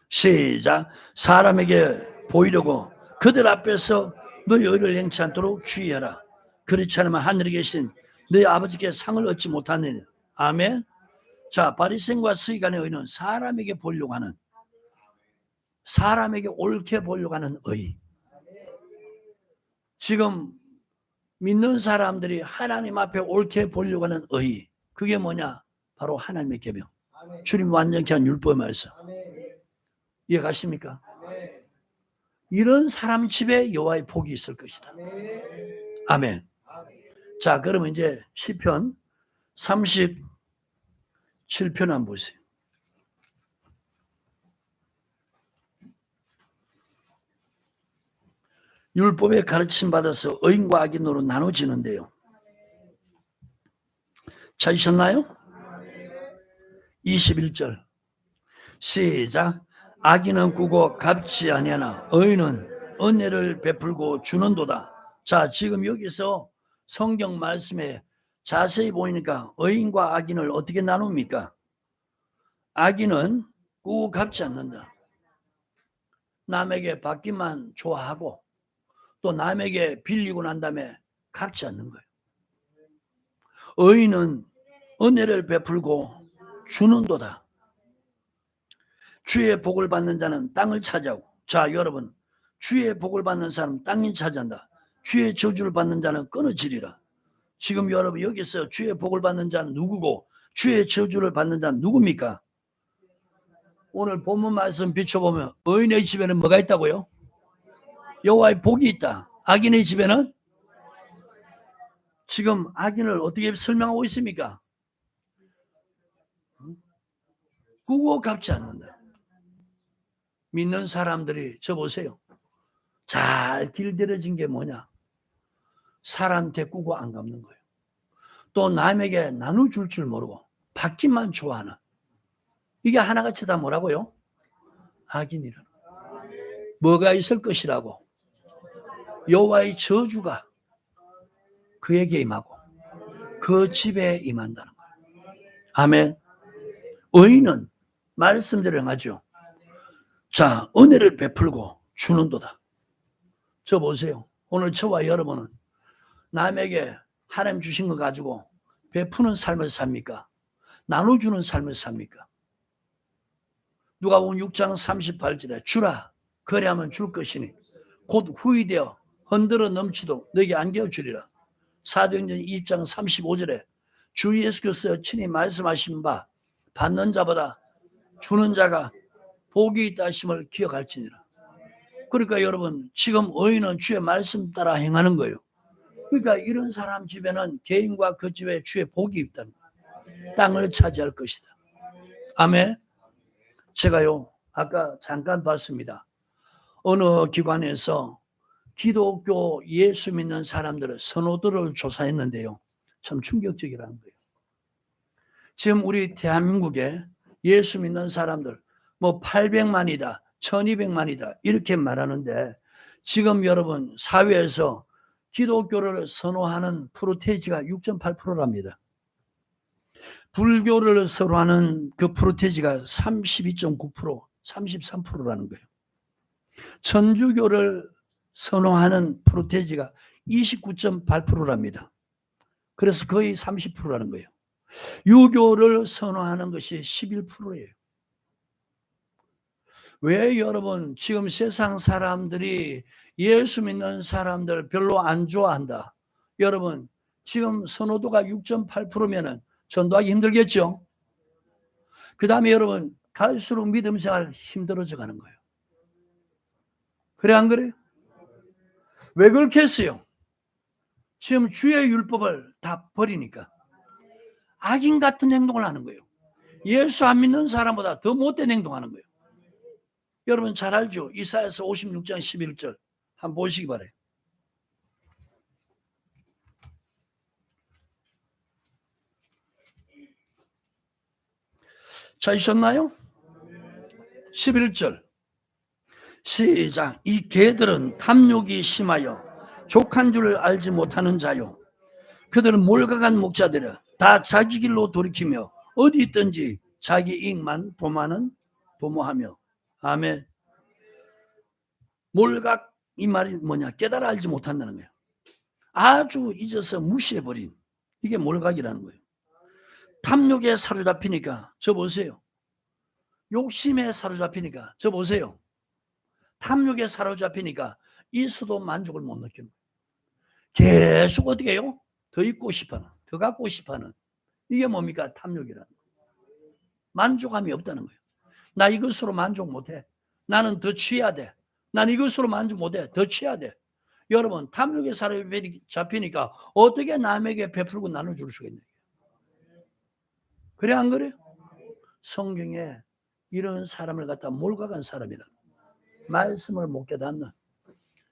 A: 시작. 사람에게 보이려고 그들 앞에서 너희 의를 행치 않도록 주의하라. 그렇지 않으면 하늘에 계신 너희 아버지께 상을 얻지 못하느니. 아멘. 자, 바리새인과 서기관의 의는 사람에게 보이려고 하는, 사람에게 옳게 보이려고 하는 의. 지금 믿는 사람들이 하나님 앞에 옳게 보려고 하는 의, 그게 뭐냐? 바로 하나님의 계명. 주님 완전히 한 율법의 말씀. 이해가십니까? 이런 사람 집에 여호와의 복이 있을 것이다. 아멘. 자, 그러면 이제 시편 37편 한번 보세요. 율법에 가르침 받아서 의인과 악인으로 나눠지는데요. 찾으셨나요? 21절 시작. 악인은 꾸고 갚지 아니하나 의인은 은혜를 베풀고 주는도다. 자, 지금 여기서 성경 말씀에 자세히 보이니까 의인과 악인을 어떻게 나눕니까? 악인은 꾸고 갚지 않는다. 남에게 받기만 좋아하고 또 남에게 빌리고 난 다음에 갚지 않는 거예요. 의인은 은혜를 베풀고 주는도다. 주의 복을 받는 자는 땅을 차지하고. 자, 여러분, 주의 복을 받는 사람은 땅이 차지한다. 주의 저주를 받는 자는 끊어지리라. 지금 여러분 여기서 주의 복을 받는 자는 누구고 주의 저주를 받는 자는 누굽니까? 오늘 본문 말씀 비춰보면 의인의 집에는 뭐가 있다고요? 여호와의 복이 있다. 악인의 집에는 지금 악인을 어떻게 설명하고 있습니까? 꾸고 갚지 않는다. 믿는 사람들이 저 보세요. 잘 길들여진 게 뭐냐? 사람한테 꾸고 안 갚는 거예요. 또 남에게 나눠줄 줄 모르고 받기만 좋아하는, 이게 하나같이 다 뭐라고요? 악인이라는. 뭐가 있을 것이라고? 여호와의 저주가 그에게 임하고 그 집에 임한다는 거예요. 아멘. 의인은 말씀대로 행하죠. 자, 은혜를 베풀고 주는도다. 저 보세요. 오늘 저와 여러분은 남에게 하나님 주신 거 가지고 베푸는 삶을 삽니까? 나눠주는 삶을 삽니까? 누가복음 6장 38절에 주라 거래하면 줄 것이니 곧 후이되어 흔들어 넘치도 너에게 안겨 주리라. 사도행전 2장 35절에 주 예수께서 친히 말씀하신 바 받는 자보다 주는 자가 복이 있다 하심을 기억할지니라. 그러니까 여러분 지금 의인은 주의 말씀 따라 행하는 거예요. 그러니까 이런 사람 집에는 개인과 그 집에 주의 복이 있다는 거예요. 땅을 차지할 것이다. 아멘. 제가요 아까 잠깐 봤습니다. 어느 기관에서 기독교 예수 믿는 사람들의 선호도를 조사했는데요. 참 충격적이라는 거예요. 지금 우리 대한민국에 예수 믿는 사람들 뭐 800만이다 1200만이다 이렇게 말하는데 지금 여러분 사회에서 기독교를 선호하는 프로테이지가 6.8%랍니다. 불교를 선호하는 그 프로테이지가 32.9%, 33%라는 거예요. 천주교를 선호하는 프로테이지가 29.8%랍니다. 그래서 거의 30%라는 거예요. 유교를 선호하는 것이 11%예요. 왜 여러분 지금 세상 사람들이 예수 믿는 사람들 별로 안 좋아한다. 여러분 지금 선호도가 6.8%면은 전도하기 힘들겠죠. 그 다음에 여러분 갈수록 믿음 생활 힘들어져 가는 거예요. 그래 안 그래요? 왜 그렇게 했어요? 지금 주의 율법을 다 버리니까 악인 같은 행동을 하는 거예요. 예수 안 믿는 사람보다 더 못된 행동하는 거예요. 여러분 잘 알죠? 이사야서 56장 11절 한번 보시기 바라요. 찾으셨나요? 11절 시작. 이 개들은 탐욕이 심하여 족한 줄을 알지 못하는 자요 그들은 몰각한 목자들이라 다 자기 길로 돌이키며 어디 있든지 자기 이익만 도모하며. 아멘. 몰각 이 말이 뭐냐? 깨달아 알지 못한다는 거예요. 아주 잊어서 무시해버린 이게 몰각이라는 거예요. 탐욕에 사로잡히니까 저 보세요. 욕심에 사로잡히니까 저 보세요. 탐욕에 사로잡히니까 있어도 만족을 못 느끼는 거예요. 계속 어떻게 해요? 더 있고 싶어하는, 더 갖고 싶어하는. 이게 뭡니까? 탐욕이라는 거예요. 만족감이 없다는 거예요. 나 이것으로 만족 못해. 나는 더 취해야 돼. 난 이것으로 만족 못해. 더 취해야 돼. 여러분 탐욕에 사로잡히니까 어떻게 남에게 베풀고 나눠줄 수가 있냐. 그래 안 그래요? 성경에 이런 사람을 갖다 몰각한 사람이라. 말씀을 못 깨닫는.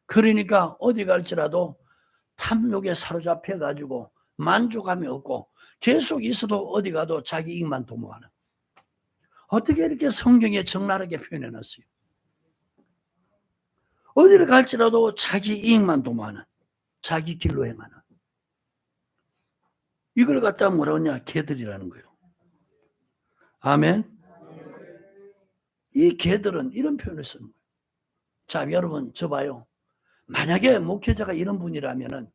A: 그러니까 어디 갈지라도 탐욕에 사로잡혀 가지고 만족감이 없고 계속 있어도 어디 가도 자기 이익만 도모하는. 어떻게 이렇게 성경에 적나라하게 표현해놨어요? 어디를 갈지라도 자기 이익만 도모하는, 자기 길로 행하는. 이걸 갖다 뭐라고 하냐? 개들이라는 거예요. 아멘. 이 개들은 이런 표현을 쓰는 거예요. 자, 여러분 저 봐요. 만약에 목회자가 이런 분이라면은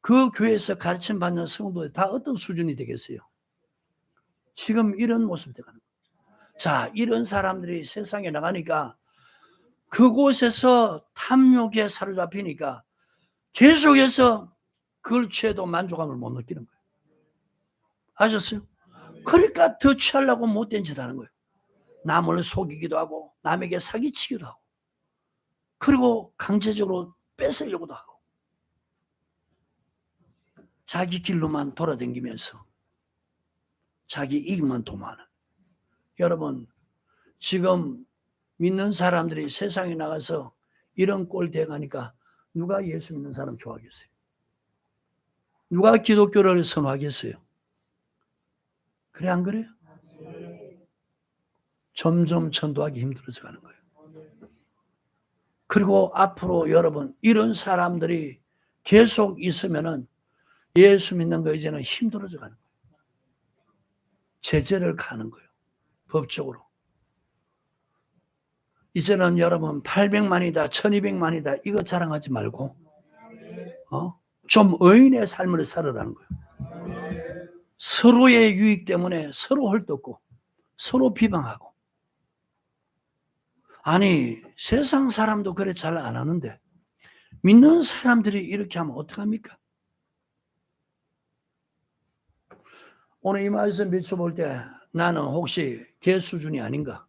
A: 그 교회에서 가르침 받는 성도들이 다 어떤 수준이 되겠어요? 지금 이런 모습 되가는 거예요. 자, 이런 사람들이 세상에 나가니까 그곳에서 탐욕에 사로잡히니까 계속해서 그걸 취해도 만족감을 못 느끼는 거예요. 아셨어요? 그러니까 더 취하려고 못된 짓 하는 거예요. 남을 속이기도 하고 남에게 사기치기도 하고 그리고 강제적으로 뺏으려고도 하고 자기 길로만 돌아다니면서 자기 이익만 도모하는. 여러분, 지금 믿는 사람들이 세상에 나가서 이런 꼴 돼가니까 누가 예수 믿는 사람 좋아하겠어요? 누가 기독교를 선호하겠어요? 그래, 안 그래요? 점점 전도하기 힘들어져 가는 거예요. 그리고 앞으로 여러분, 이런 사람들이 계속 있으면은 예수 믿는 거 이제는 힘들어져 가는 거예요. 제재를 가는 거예요. 법적으로. 이제는 여러분 800만이다, 1200만이다 이거 자랑하지 말고 좀 의인의 삶을 살아라는 거예요. 서로의 유익 때문에 서로 헐뜯고 서로 비방하고. 아니, 세상 사람도 그래 잘 안 하는데 믿는 사람들이 이렇게 하면 어떡합니까? 오늘 이 말씀 비춰볼 때 나는 혹시 걔 수준이 아닌가?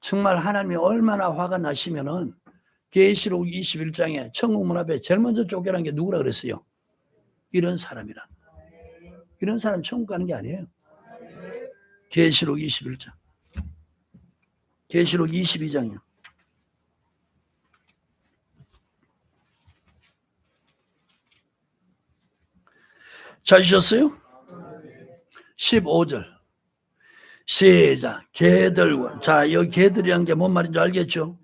A: 정말 하나님이 얼마나 화가 나시면은 계시록 21장에 천국 문 앞에 제일 먼저 쫓겨난 게 누구라 그랬어요? 이런 사람이란. 이런 사람 천국 가는 게 아니에요. 계시록 21장. 계시록 22장이요. 찾으셨어요? 15절. 시작. 개들과. 자, 여기 개들이란 게 뭔 말인지 알겠죠?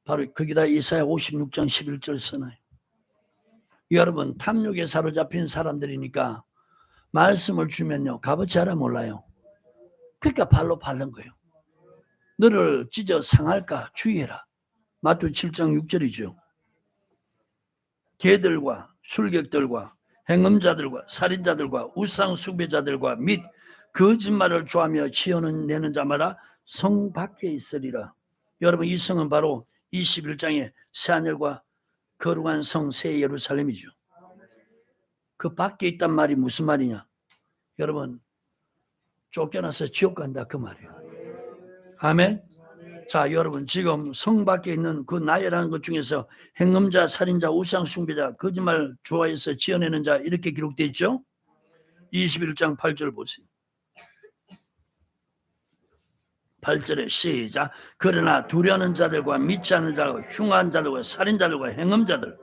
A: 바로 거기다 이사야 56장 11절 써놔요. 여러분, 탐욕에 사로잡힌 사람들이니까 말씀을 주면요, 값어치 알아 몰라요. 그러니까 발로 밟는 거예요. 너를 찢어 상할까 주의해라. 마태오 7장 6절이죠. 개들과 술객들과 행음자들과 살인자들과 우상 숭배자들과 및 거짓말을 좋아하며 지어내는 자마다 성 밖에 있으리라. 여러분, 이 성은 바로 21장의 새하늘과 거룩한 성 새 예루살렘이죠. 그 밖에 있단 말이 무슨 말이냐? 여러분, 쫓겨나서 지옥 간다 그 말이에요. 아멘. 자, 여러분, 지금 성 밖에 있는 그 나열하는 것 중에서 행음자, 살인자, 우상 숭배자, 거짓말 좋아해서 지어내는 자 이렇게 기록되어 있죠. 21장 8절 보세요. 8절에 시작. 그러나 두려는 자들과 믿지 않는 자들과 흉한 자들과 살인자들과 행음자들,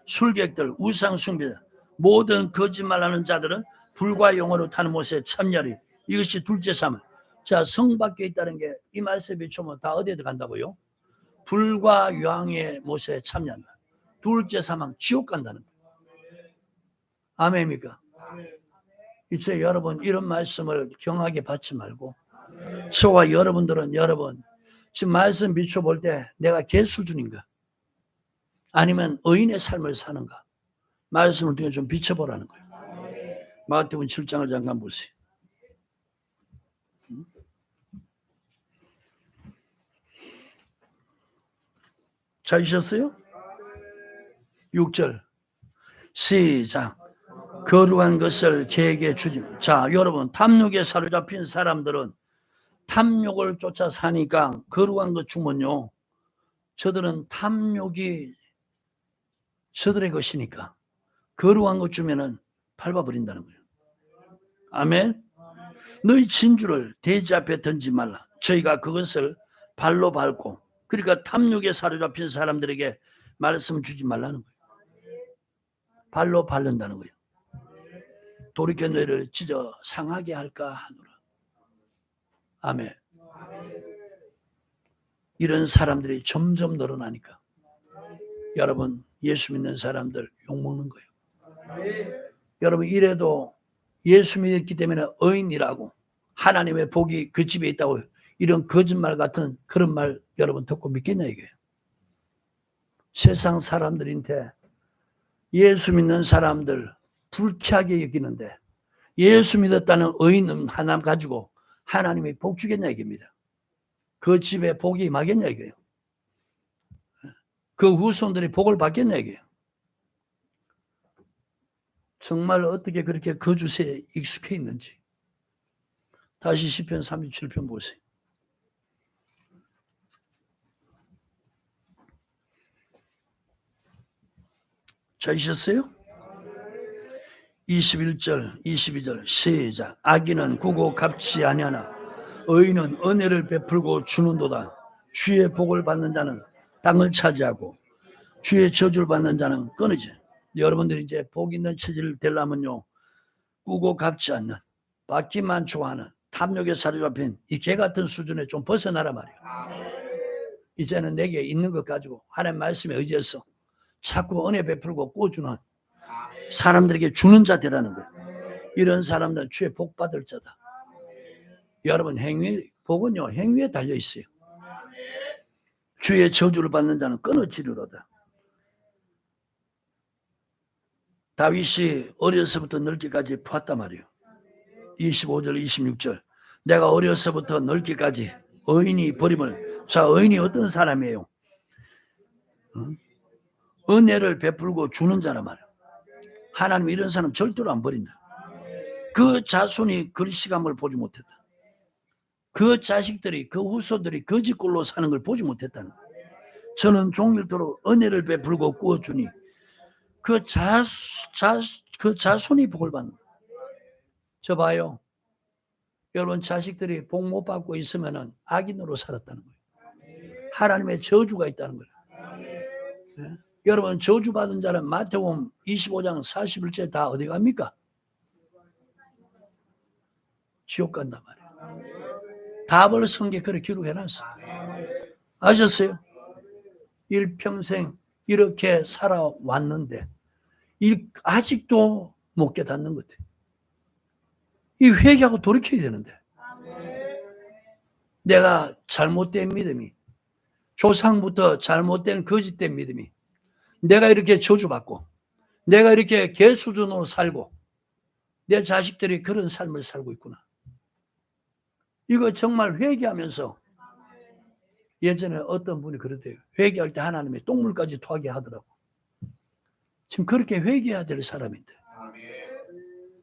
A: 술객들, 우상 숭배자, 모든 거짓말하는 자들은 불과 영으로 타는 못에 참여리. 이것이 둘째 삶. 자, 성 밖에 있다는 게 이 말씀에 비추면 다 어디에 간다고요? 불과 유황의 못에 참여한다. 둘째 사망, 지옥 간다는 거예요. 아멘입니까? 이제 여러분 이런 말씀을 경하게 받지 말고 저와 여러분들은 여러분 지금 말씀 비춰볼 때 내가 개 수준인가? 아니면 의인의 삶을 사는가? 말씀을 통해 좀 비춰보라는 거예요. 마태복음 7장을 잠깐 보세요. 찾으셨어요? 6절 시작. 거룩한 것을 개에게 주지. 자, 여러분 탐욕에 사로잡힌 사람들은 탐욕을 쫓아 사니까 거룩한 것 주면요, 저들은 탐욕이 저들의 것이니까 거룩한 것 주면은 밟아버린다는 거예요. 아멘. 너희 진주를 돼지 앞에 던지지 말라. 저희가 그것을 발로 밟고, 그러니까 탐욕에 사로잡힌 사람들에게 말씀 주지 말라는 거예요. 발로 밟는다는 거예요. 돌이켜 너희를 찢어 상하게 할까 하노라. 아멘. 이런 사람들이 점점 늘어나니까 여러분 예수 믿는 사람들 욕먹는 거예요. 여러분 이래도 예수 믿었기 때문에 의인이라고 하나님의 복이 그 집에 있다고 이런 거짓말 같은 그런 말 여러분 듣고 믿겠냐 이거예요. 세상 사람들인데 예수 믿는 사람들 불쾌하게 여기는데 예수 믿었다는 의인 하나 가지고 하나님이 복 주겠냐 이겁니다. 그 집에 복이 임하겠냐 이거예요. 그 후손들이 복을 받겠냐 이거예요. 정말 어떻게 그렇게 거주세에 익숙해 있는지. 다시 시편 37편 보세요. 찾으셨어요? 21절, 22절 시작. 악인은 구고 갚지 아니하나 의인은 은혜를 베풀고 주는도다. 주의 복을 받는 자는 땅을 차지하고 주의 저주를 받는 자는 끊어지. 여러분들이 이제 복 있는 체질을 되려면요, 꾸고 갚지 않는, 받기만 좋아하는 탐욕에 사로잡힌 이 개 같은 수준에 좀 벗어나라 말이에요. 이제는 내게 있는 것 가지고 하나님 말씀에 의지해서 자꾸 은혜 베풀고 꾸어주는 사람들에게 주는 자 되라는 거예요. 이런 사람들은 주의 복 받을 자다. 여러분, 행위, 복은요 행위에 달려 있어요. 주의 저주를 받는 자는 끊어지리로다. 다윗이 어려서부터 늙기까지 봤단 말이에요. 25절 26절 내가 어려서부터 늙기까지 의인이 버림을. 자, 의인이 어떤 사람이에요? 은혜를 베풀고 주는 자란 말이에요. 하나님 이런 사람 절대로 안 버린다. 그 자손이 글씨감을 보지 못했다. 그 자식들이, 그 후손들이 거지꼴로 사는 걸 보지 못했다는 거예요. 저는 종일토록 은혜를 베풀고 꾸어주니 그 자손이 복을 받는 거예요. 저 봐요. 여러분 자식들이 복 못 받고 있으면 악인으로 살았다는 거예요. 하나님의 저주가 있다는 거예요. 네? 여러분 저주받은 자는 마태복음 25장 41절 다 어디 갑니까? 지옥 간단 말이에요. 답을 성경에 그렇게 기록해놨어. 아셨어요? 일평생 이렇게 살아왔는데 아직도 못 깨닫는 것 같아요. 이 회개하고 돌이켜야 되는데 내가 잘못된 믿음이, 조상부터 잘못된 거짓된 믿음이, 내가 이렇게 저주받고 내가 이렇게 개 수준으로 살고 내 자식들이 그런 삶을 살고 있구나. 이거 정말 회개하면서, 예전에 어떤 분이 그러대요. 회개할 때 하나님이 똥물까지 토하게 하더라고. 지금 그렇게 회개해야 될 사람인데.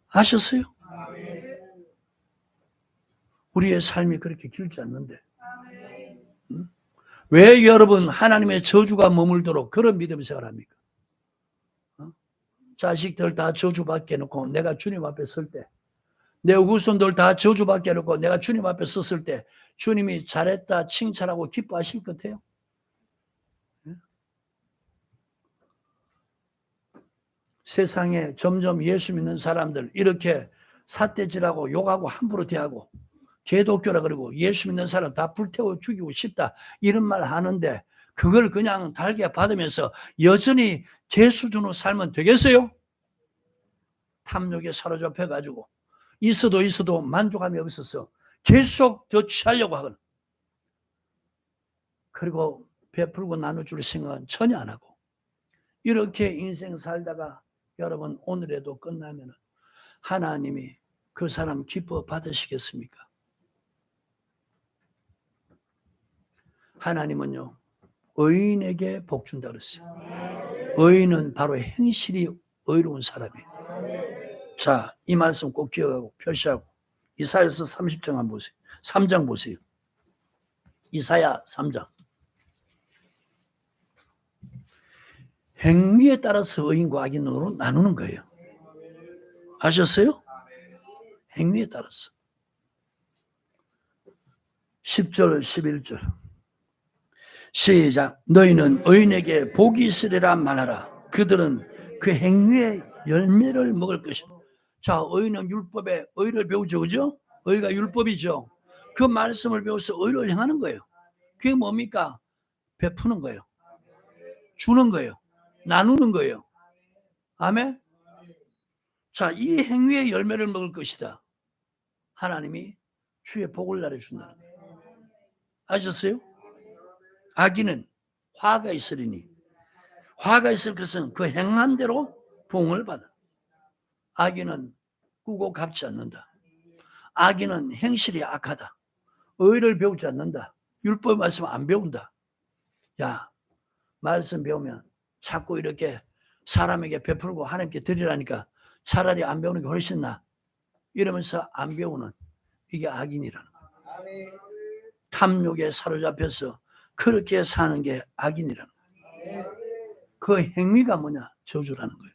A: 아셨어요? 우리의 삶이 그렇게 길지 않는데. 응? 왜 여러분 하나님의 저주가 머물도록 그런 믿음 생활을 합니까? 자식들 다 저주받게 해놓고 내가 주님 앞에 설 때, 내 후손들 다 저주받게 해놓고 내가 주님 앞에 섰을 때 주님이 잘했다 칭찬하고 기뻐하실 것 같아요? 세상에 점점 예수 믿는 사람들 이렇게 삿대질하고 욕하고 함부로 대하고 개독교라 그러고 예수 믿는 사람 다 불태워 죽이고 싶다 이런 말 하는데 그걸 그냥 달게 받으면서 여전히 개 수준으로 살면 되겠어요? 탐욕에 사로잡혀가지고 있어도 만족함이 없어서 계속 더 취하려고 하거든. 그리고 베풀고 나눠줄 생각은 전혀 안 하고 이렇게 인생 살다가 여러분 오늘에도 끝나면 하나님이 그 사람 기뻐 받으시겠습니까? 하나님은요 의인에게 복 준다 그랬어요. 의인은 바로 행실이 의로운 사람이에요. 자, 이 말씀 꼭 기억하고 표시하고 이사야서 30장 한번 보세요. 3장 보세요. 이사야 3장. 행위에 따라서 의인과 악인으로 나누는 거예요. 아셨어요? 행위에 따라서. 10절 11절 시작. 너희는 의인에게 복이 있으리라 말하라. 그들은 그 행위의 열매를 먹을 것이다. 자, 의인은 율법에 의를 배우죠, 그죠? 의가 율법이죠. 그 말씀을 배워서 의를 행하는 거예요. 그게 뭡니까? 베푸는 거예요. 주는 거예요. 나누는 거예요. 아멘? 자, 이 행위의 열매를 먹을 것이다. 하나님이 주의 복을 내려준다는 거예요. 아셨어요? 악인은 화가 있으리니 화가 있을 것은 그 행한 대로 부응을 받아. 악인은 꾸고 갚지 않는다. 악인은 행실이 악하다. 의를 배우지 않는다. 율법 말씀 안 배운다. 야, 말씀 배우면 자꾸 이렇게 사람에게 베풀고 하나님께 드리라니까 차라리 안 배우는 게 훨씬 나아. 이러면서 안 배우는 이게 악인이라는 거야. 탐욕에 사로잡혀서 그렇게 사는 게 악인이라는 거야. 그 행위가 뭐냐? 저주라는 거예요.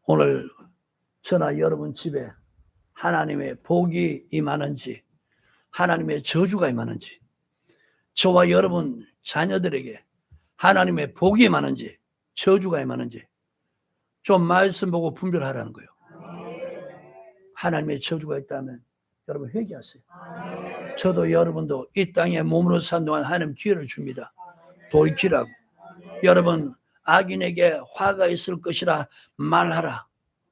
A: 오늘 저나 여러분 집에 하나님의 복이 임하는지 하나님의 저주가 임하는지, 저와 여러분 자녀들에게 하나님의 복이 임하는지 저주가 임하는지 좀 말씀 보고 분별하라는 거예요. 하나님의 저주가 있다면 여러분 회개하세요. 저도 여러분도 이 땅에 몸으로 산 동안 하나님 기회를 줍니다. 돌이키라고. 여러분 악인에게 화가 있을 것이라 말하라.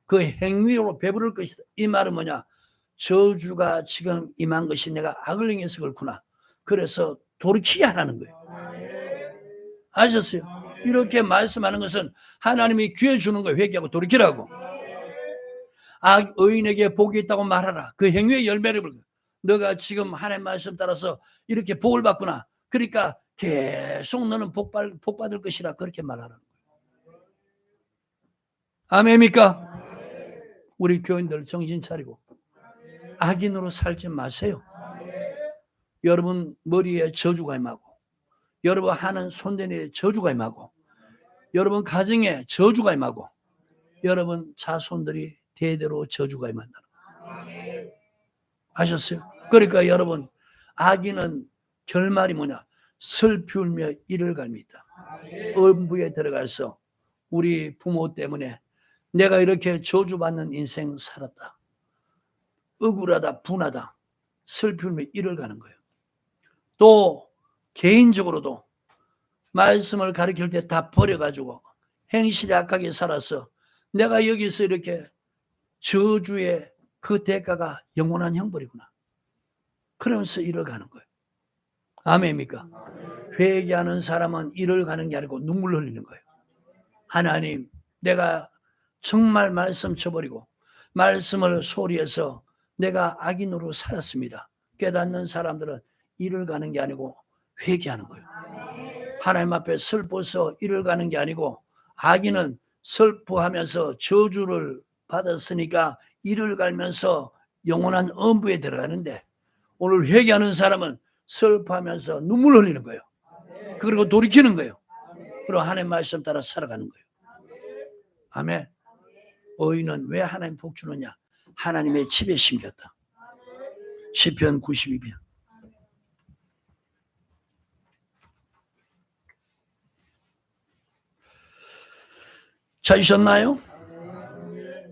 A: 그 행위로 배부를 것이다. 이 말은 뭐냐? 저주가 지금 임한 것이 내가 악을 행해서 그렇구나. 그래서 돌이키게 하라는 거예요. 아셨어요? 이렇게 말씀하는 것은 하나님이 기회 주는 거예요. 회개하고 돌이키라고. 의인에게 복이 있다고 말하라. 그 행위의 열매를 볼 거예요. 너가 지금 하나님 말씀 따라서 이렇게 복을 받구나. 그러니까 계속 너는 복 받을 것이라 그렇게 말하라는 거예요. 아멘입니까? 우리 교인들 정신 차리고 악인으로 살지 마세요. 여러분 머리에 저주가 임하고, 여러분 하는 손대니에 저주가 임하고, 여러분 가정에 저주가 임하고, 여러분 자손들이 대대로 저주가 임한다는 거예요. 아셨어요? 그러니까 여러분 악인은 결말이 뭐냐? 슬피울며 이를 갈미다. 음부에 들어가서 우리 부모 때문에 내가 이렇게 저주받는 인생 살았다. 억울하다, 분하다, 슬피울며 이를 가는 거예요. 또 개인적으로도 말씀을 가르칠 때 다 버려가지고 행실이 악하게 살아서 내가 여기서 이렇게 저주의 그 대가가 영원한 형벌이구나. 그러면서 이를 가는 거예요. 아멘입니까? 회개하는 사람은 이를 가는 게 아니고 눈물 흘리는 거예요. 하나님, 내가 정말 말씀 쳐버리고 말씀을 소리해서 내가 악인으로 살았습니다. 깨닫는 사람들은 이를 가는 게 아니고 회개하는 거예요. 하나님 앞에 슬퍼서 이를 가는 게 아니고, 악인은 슬퍼하면서 저주를 받았으니까 이를 갈면서 영원한 엄부에 들어가는데, 오늘 회개하는 사람은 슬퍼하면서 눈물 흘리는 거예요. 그리고 돌이키는 거예요. 그리고 하나님 말씀 따라 살아가는 거예요. 아멘. 의인은 왜 하나님 복 주느냐? 하나님의 집에 심겼다. 시편 92편. 찾으셨나요?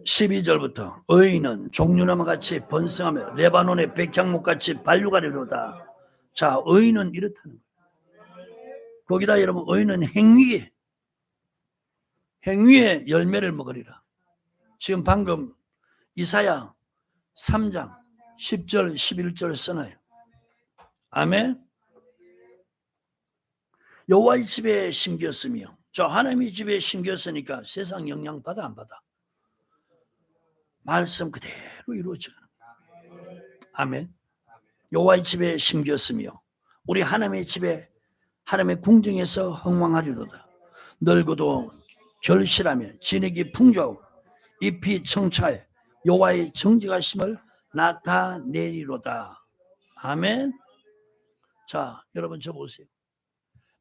A: 12절부터 의인은 종려나무 같이 번성하며 레바논의 백향목같이 발육하리로다. 자, 의인은 이렇다는 거예요. 거기다 여러분 의인은 행위의 열매를 먹으리라. 지금 방금 이사야 3장 10절 11절 써놔요. 아멘. 여호와의 집에 심겼으며, 저 하나님의 집에 심겼으니까 세상 영향 받아 안 받아? 말씀 그대로 이루어지는 거예요. 아멘. 여호와의 집에 심겼으며 우리 하나님의 집에 하나님의 궁정에서 흥왕하리로다. 늙어도 결실하며 진액이 풍조하고 잎이 청차해 여호와의 정직하심을 나타내리로다. 아멘. 자, 여러분 저 보세요.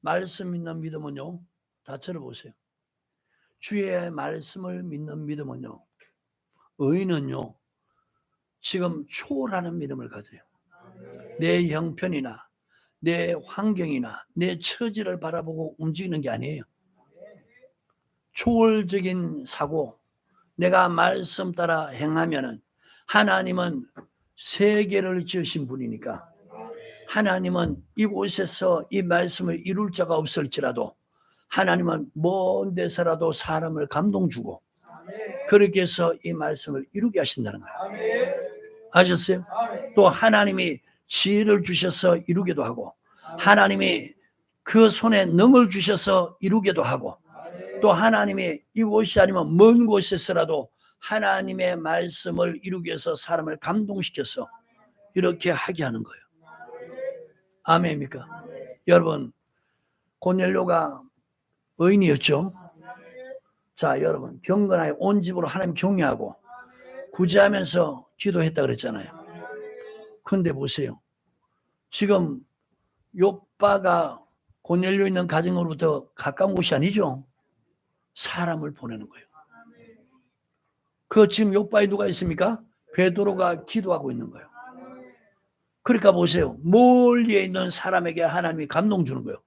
A: 말씀 믿는 믿음은요, 다 들어보세요. 주의 말씀을 믿는 믿음은요, 의인은요 지금 초월하는 믿음을 가져요. 내 형편이나 내 환경이나 내 처지를 바라보고 움직이는 게 아니에요. 초월적인 사고, 내가 말씀 따라 행하면은 하나님은 세계를 지으신 분이니까, 하나님은 이곳에서 이 말씀을 이룰 자가 없을지라도 하나님은 먼 데서라도 사람을 감동 주고 그렇게 해서 이 말씀을 이루게 하신다는 거예요. 아셨어요? 또 하나님이 지혜를 주셔서 이루기도 하고, 하나님이 그 손에 능을 주셔서 이루게도 하고, 또 하나님이 이곳이 아니면 먼 곳에서라도 하나님의 말씀을 이루기 위해서 사람을 감동시켜서 이렇게 하게 하는 거예요. 아멘입니까? 여러분, 고넬료가 의인이었죠. 자, 여러분, 경건하게 온 집으로 하나님 경외하고 구제하면서 기도했다 그랬잖아요. 근데 보세요. 지금 욥바가 고넬료 있는 가정으로부터 가까운 곳이 아니죠. 사람을 보내는 거예요. 그 지금 욥바에 누가 있습니까? 베드로가 기도하고 있는 거예요. 그러니까 보세요. 멀리에 있는 사람에게 하나님이 감동 주는 거예요.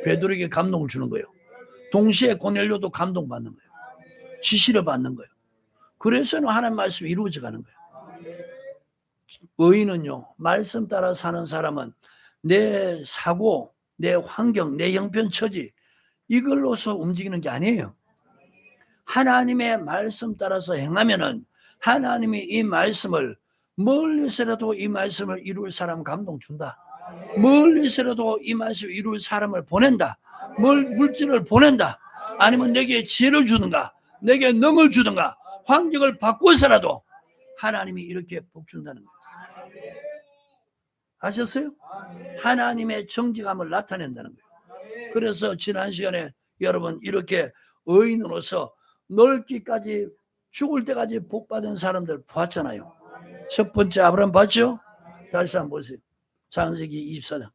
A: 베드로에게 감동을 주는 거예요. 동시에 고넬료도 감동받는 거예요. 지시를 받는 거예요. 그래서는 하나님 말씀이 이루어져 가는 거예요. 의인은요, 말씀 따라 사는 사람은 내 사고, 내 환경, 내 형편 처지 이걸로서 움직이는 게 아니에요. 하나님의 말씀 따라서 행하면은 하나님이 이 말씀을 멀리서라도 이 말씀을 이룰 사람 감동 준다. 멀리서라도 이 말씀을 이룰 사람을 보낸다. 물질을 보낸다. 아니면 내게 지혜를 주든가 내게 능을 주든가 환경을 바꿔서라도 하나님이 이렇게 복 준다는 거예요. 아셨어요? 하나님의 정직함을 나타낸다는 거예요. 그래서 지난 시간에 여러분 이렇게 의인으로서 넓기까지 죽을 때까지 복받은 사람들 봤잖아요. 첫 번째 아브라함 봤죠? 다시 한번 보세요. 창세기 24장.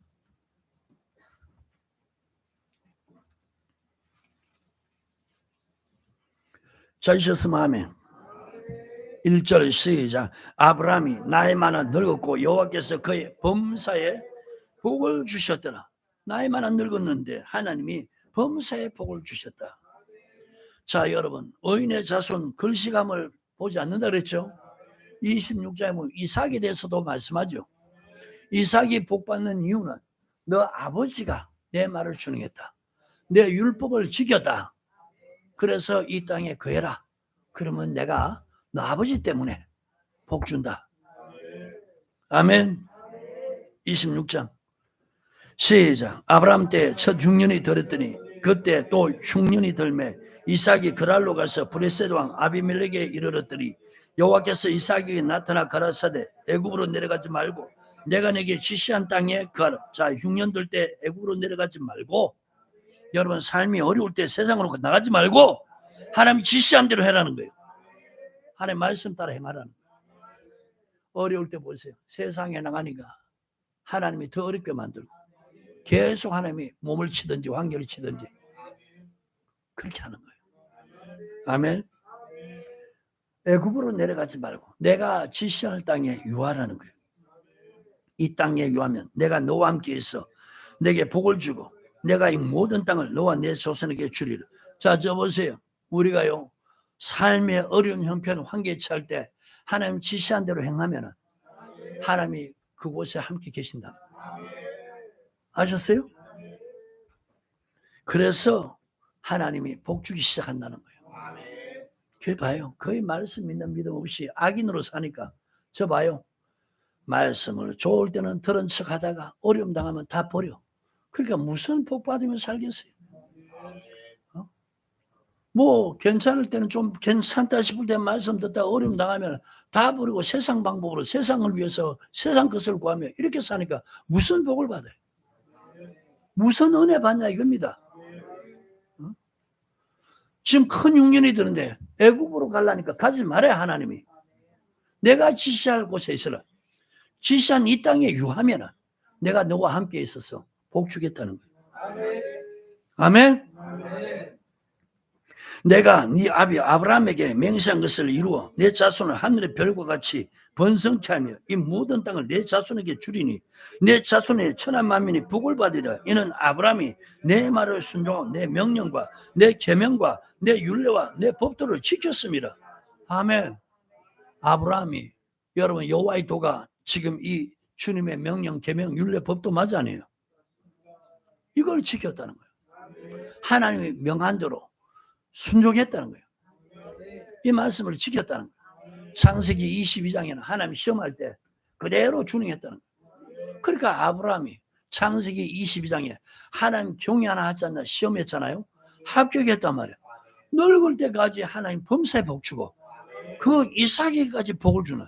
A: 찾으셨으면 아멘. 1절 시작. 아브라함이 나이 많아 늙었고 여호와께서 그의 범사에 복을 주셨더라. 나이 많아 늙었는데 하나님이 범사에 복을 주셨다. 자, 여러분, 의인의 자손 글씨감을 보지 않는다 그랬죠? 26장에 보면 이삭에 대해서도 말씀하죠. 이삭이 복받는 이유는 너 아버지가 내 말을 준행했다. 내 율법을 지켰다. 그래서 이 땅에 거해라. 그러면 내가 너 아버지 때문에 복 준다. 아멘. 26장 시작. 아브라함 때 첫 흉년이 들었더니 그때 또 흉년이 들매 이삭이 그랄로 가서 브레셋 왕 아비멜렉에 이르렀더니 여호와께서 이삭에게 나타나 가라사대 애굽으로 내려가지 말고 내가 내게 지시한 땅에 거하라. 자, 흉년 들 때 애굽으로 내려가지 말고, 여러분 삶이 어려울 때 세상으로 나가지 말고 하나님이 지시한 대로 해라는 거예요. 하나님 말씀 따라 행하라는 거예요. 어려울 때 보세요. 세상에 나가니까 하나님이 더 어렵게 만들고 계속 하나님이 몸을 치든지 환경을 치든지 그렇게 하는 거예요. 아멘. 애굽으로 내려가지 말고 내가 지시할 땅에 유하라는 거예요. 이 땅에 유하면 내가 너와 함께 있어 내게 복을 주고 내가 이 모든 땅을 너와 내 조선에게 주리라. 자, 저 보세요. 우리가요 삶의 어려운 형편 환경에 처할 때 하나님 지시한 대로 행하면 하나님이 그곳에 함께 계신다. 아셨어요? 그래서 하나님이 복 주기 시작한다는 거예요. 그게 봐요. 거의 말씀 믿는 믿음 없이 악인으로 사니까 저 봐요. 말씀을 좋을 때는 들은 척 하다가 어려움 당하면 다 버려. 그러니까 무슨 복 받으면 살겠어요? 뭐 괜찮을 때는 좀 괜찮다 싶을 때 말씀 듣다가 어려움 당하면 다 버리고 세상 방법으로 세상을 위해서 세상 것을 구하며 이렇게 사니까 무슨 복을 받아요? 무슨 은혜 받냐 이겁니다. 지금 큰 흉년이 드는데 애굽으로 가려니까 가지 말아야 하나님이. 내가 지시할 곳에 있어라. 지시한 이 땅에 유하면 내가 너와 함께 있어서 복 주겠다는 거예요. 아멘. 아멘. 내가 네 아비 아브라함에게 맹세한 것을 이루어 내 자손을 하늘의 별과 같이 번성케 하며 이 모든 땅을 내 자손에게 주리니 내 자손의 천한 만민이 복을 받으리라. 이는 아브라함이 내 말을 순종하고 내 명령과 내 계명과 내 율례와 내 법도를 지켰습니다. 아멘. 아브라함이 여러분 여호와의 도가 지금 이 주님의 명령, 계명, 율례, 법도 맞아 아니에요? 이걸 지켰다는 거예요. 하나님의 명한 대로 순종했다는 거예요. 이 말씀을 지켰다는 거예요. 창세기 22장에는 하나님이 시험할 때 그대로 준행했다는 거예요. 그러니까 아브라함이 창세기 22장에 하나님 경위 하나 하지 않나 시험했잖아요. 합격했단 말이에요. 늙을 때까지 하나님 범사에 복 주고 그 이삭에게까지 복을 주는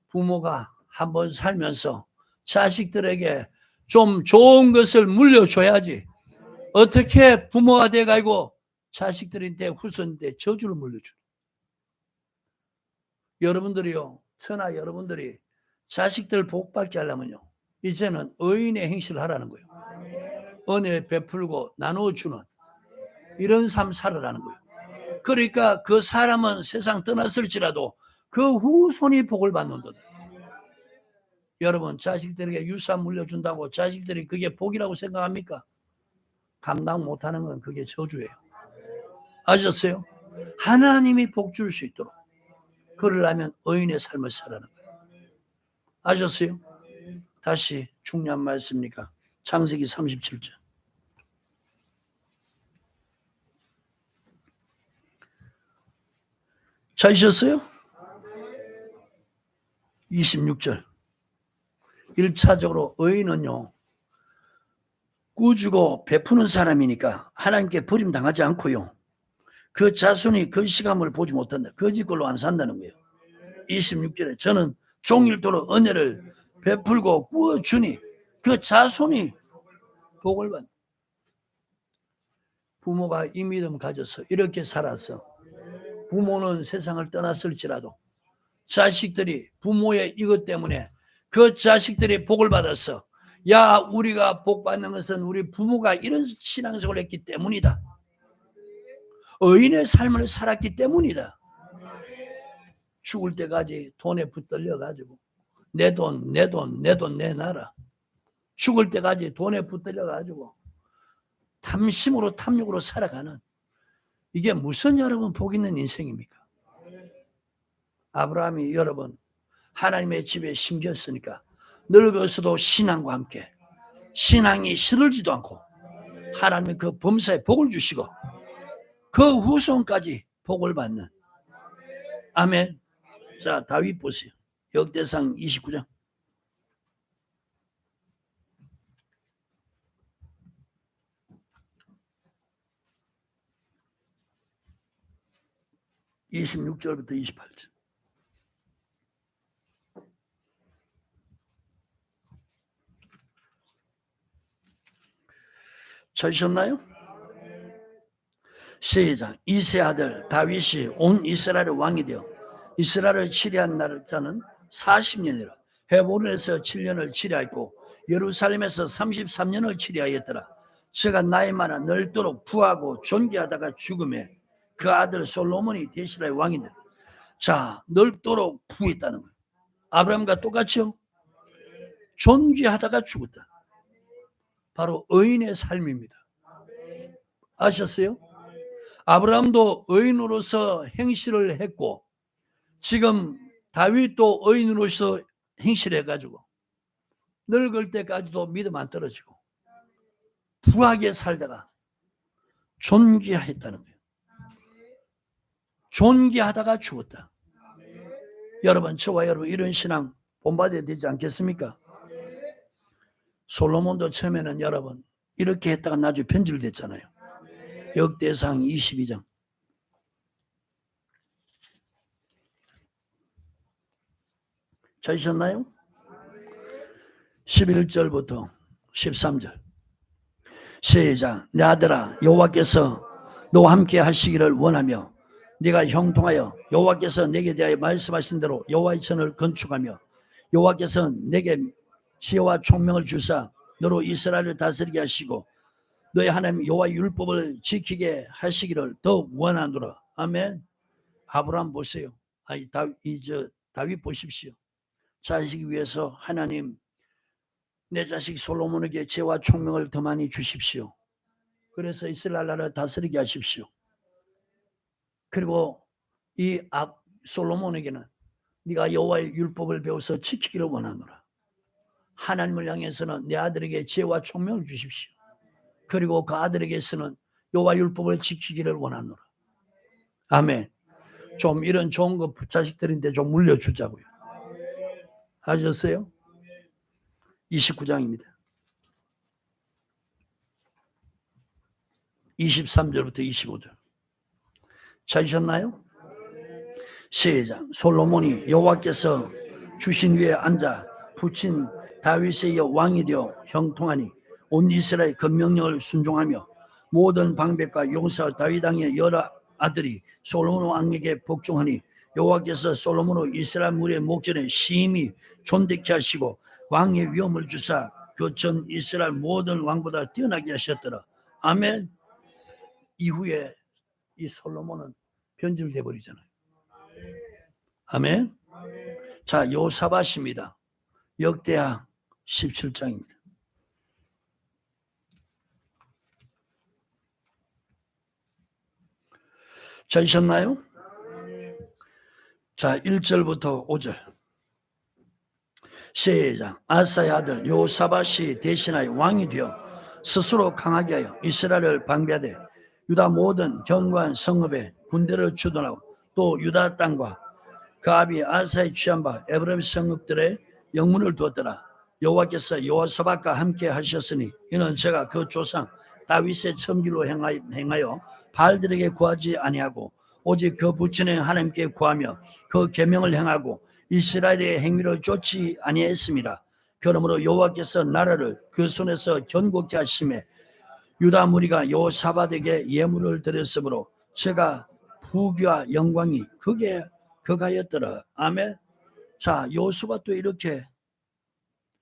A: 부모가 한번 살면서 자식들에게 좀 좋은 것을 물려줘야지 어떻게 부모가 돼가지고 자식들한테 후손한테 저주를 물려줘. 여러분들이요, 천하 여러분들이 자식들 복받게 하려면요 이제는 의인의 행실을 하라는 거예요. 은혜 베풀고 나누어주는 이런 삶 살아라는 거예요. 그러니까 그 사람은 세상 떠났을지라도 그 후손이 복을 받는다. 여러분 자식들에게 유산 물려준다고 자식들이 그게 복이라고 생각합니까? 감당 못하는 건 그게 저주예요. 아셨어요? 하나님이 복 줄 수 있도록 그러려면 의인의 삶을 살아는 거예요. 아셨어요? 다시 중요한 말씀이니까 창세기 37절 찾으셨어요? 26절 1차적으로 의인은요 꾸주고 베푸는 사람이니까 하나님께 버림당하지 않고요 그 자손이 그 시감을 보지 못한다. 거짓걸로 안 산다는 거예요. 26절에 저는 종일토록 은혜를 베풀고 꾸어주니 그 자손이 복을 받는다. 부모가 이 믿음 가져서 이렇게 살아서 부모는 세상을 떠났을지라도 자식들이 부모의 이것 때문에 그 자식들이 복을 받아서 야 우리가 복 받는 것은 우리 부모가 이런 신앙생활을 했기 때문이다. 의인의 삶을 살았기 때문이다. 죽을 때까지 돈에 붙들려가지고 내 돈 내놔라. 죽을 때까지 돈에 붙들려가지고 탐심으로 탐욕으로 살아가는 이게 무슨 여러분 복 있는 인생입니까? 아브라함이 여러분 하나님의 집에 심겼으니까 늙어서도 신앙과 함께 신앙이 시들지도 않고 하나님의 그 범사에 복을 주시고 그 후손까지 복을 받는 아멘. 자 다윗 보세요. 역대상 29장 26절부터 28절 찾으셨나요? 시작. 이세 아들 다윗이 온 이스라엘의 왕이 되어 이스라엘을 치리한 날짜는 40년이라 헤브론에서 7년을 치리하였고 예루살렘에서 33년을 치리하였더라. 저가 나이 많아 늙도록 부하고 존귀하다가 죽음에 그 아들 솔로몬이 대시라의 왕인데 자 늙도록 부했다는 거예요. 아브라함과 똑같죠? 존귀하다가 죽었다. 바로 의인의 삶입니다. 아셨어요? 아브라함도 의인으로서 행실을 했고 지금 다윗도 의인으로서 행실해가지고 늙을 때까지도 믿음 안 떨어지고 부하게 살다가 존귀했다는 거예요. 존귀하다가 죽었다. 여러분 저와 여러분 이런 신앙 본받아야 되지 않겠습니까? 솔로몬도 처음에는 여러분 이렇게 했다가 나중에 변질됐잖아요. 역대상 22장 찾으셨나요? 11절부터 13절 시작. 내 아들아 여호와께서 너와 함께 하시기를 원하며 네가 형통하여 여호와께서 내게 대하여 말씀하신 대로 여호와의 전을 건축하며 여호와께서 내게 지혜와 총명을 주사 너로 이스라엘을 다스리게 하시고 너의 하나님 여호와의 율법을 지키게 하시기를 더욱 원하노라. 아멘. 아브라함 보세요. 다윗 보십시오. 자식 위해서 하나님 내 자식 솔로몬에게 지혜와 총명을 더 많이 주십시오. 그래서 이스라엘 나라를 다스리게 하십시오. 그리고 이 솔로몬에게는 네가 여호와의 율법을 배워서 지키기를 원하노라. 하나님을 향해서는 내 아들에게 지혜와 총명을 주십시오. 그리고 그 아들에게서는 여호와 율법을 지키기를 원하노라. 아멘. 좀 이런 좋은 거 자식들인데 좀 물려주자고요. 아셨어요? 29장입니다. 23절부터 25절. 찾으셨나요? 시작. 솔로몬이 여호와께서 주신 위에 앉아 부친 다윗에 이어 왕이 되어 형통하니 온 이스라엘 그 명령을 순종하며 모든 방백과 용사 다윗 왕의 여러 아들이 솔로몬 왕에게 복종하니 여호와께서 솔로몬을 이스라엘 무리의 목전에 심히 존대케 하시고 왕의 위엄을 주사 그 전 이스라엘 모든 왕보다 뛰어나게 하셨더라. 아멘. 이후에 이 솔로몬은 변질돼 버리잖아요. 아멘. 자, 요사밧입니다. 역대하 17장입니다. 찾으셨나요? 자, 1절부터 5절. 시작. 아사의 아들 요사밧이 대신하여 왕이 되어 스스로 강하게 하여 이스라엘을 방비하되 유다 모든 견고한 성읍에 군대를 주둔하고 또 유다 땅과 그 아비 아사의 취한 바 에브라임 성읍들의 영문을 두었더라. 여호와께서 여호사밧과 함께 하셨으니 이는 제가 그 조상 다윗의 첨길로 행하여 바알들에게 구하지 아니하고 오직 그 부친의 하나님께 구하며 그 계명을 행하고 이스라엘의 행위를 쫓지 아니했습니다. 그러므로 여호와께서 나라를 그 손에서 견고케 하심에 유다 무리가 여호사밧에게 예물을 드렸으므로 제가 부귀와 영광이 그게 그가였더라. 아멘. 자, 여호사밧도 이렇게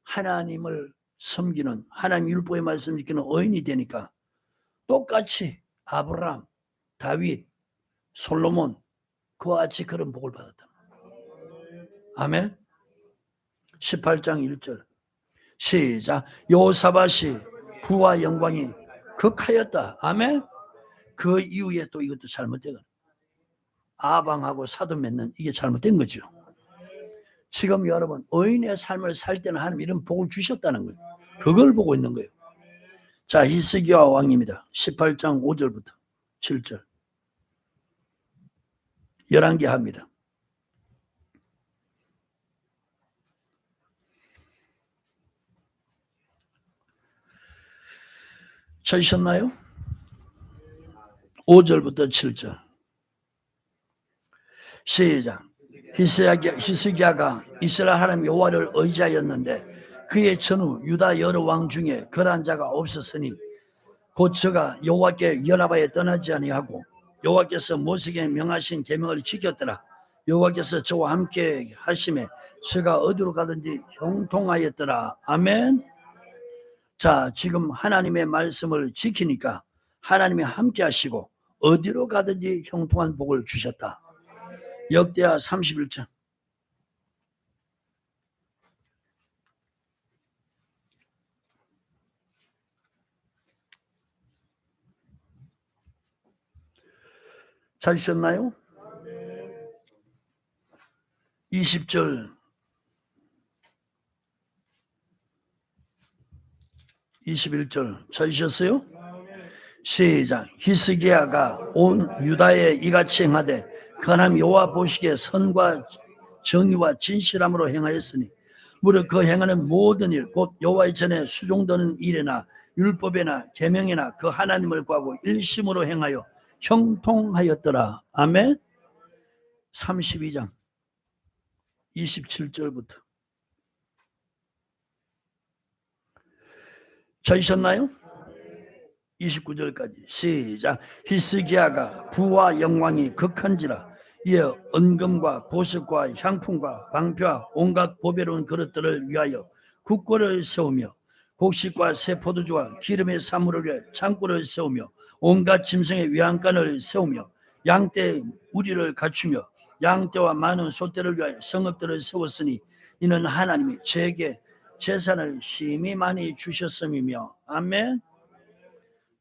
A: 하나님을 섬기는 하나님 율법의 말씀을 지키는 의인이 되니까 똑같이 아브라함, 다윗, 솔로몬 그와 같이 그런 복을 받았다. 아멘. 18장 1절 시작. 여호사밧이 부와 영광이 극하였다. 아멘. 그 이후에 또 이것도 잘못되거든. 아방하고 사돈 맺는 이게 잘못된 거죠. 지금 여러분 의인의 삶을 살 때는 하나님 이런 복을 주셨다는 거예요. 그걸 보고 있는 거예요. 자, 히스기야 왕입니다. 18장 5절부터 7절 11개 합니다. 찾으셨나요? 5절부터 7절 시작. 히스기야가 이스라엘 하나님 여호와를 의지하였는데 그의 전후 유다 여러 왕 중에 그러한 자가 없었으니 곧 저가 여호와께 연합하여 떠나지 아니하고 여호와께서 모세에게 명하신 계명을 지켰더라. 여호와께서 저와 함께 하심에 저가 어디로 가든지 형통하였더라. 아멘. 자, 지금 하나님의 말씀을 지키니까 하나님이 함께 하시고 어디로 가든지 형통한 복을 주셨다. 역대하 31장 찾으셨나요? 20절 21절 찾으셨어요? 시작. 히스기야가 온 유다에 이같이 행하되 그 하나님 여호와 보시기에 선과 정의와 진실함으로 행하였으니 무릇 그 행하는 모든 일 곧 여호와의 전에 수종되는 일이나 율법이나 계명이나 그 하나님을 구하고 일심으로 행하여 형통하였더라. 아멘. 32장 27절부터 찾으셨나요? 29절까지 시작. 히스기야가 부와 영광이 극한지라 이에 은금과 보석과 향품과 방패와 온갖 보배로운 그릇들을 위하여 국고를 세우며 곡식과 새 포도주와 기름의 사물을 위해 창고를 세우며 온갖 짐승의 외양간을 세우며 양떼 우리를 갖추며 양떼와 많은 소떼를 위하여 성읍들을 세웠으니 이는 하나님이 제게 재산을 심히 많이 주셨음이며. 아멘.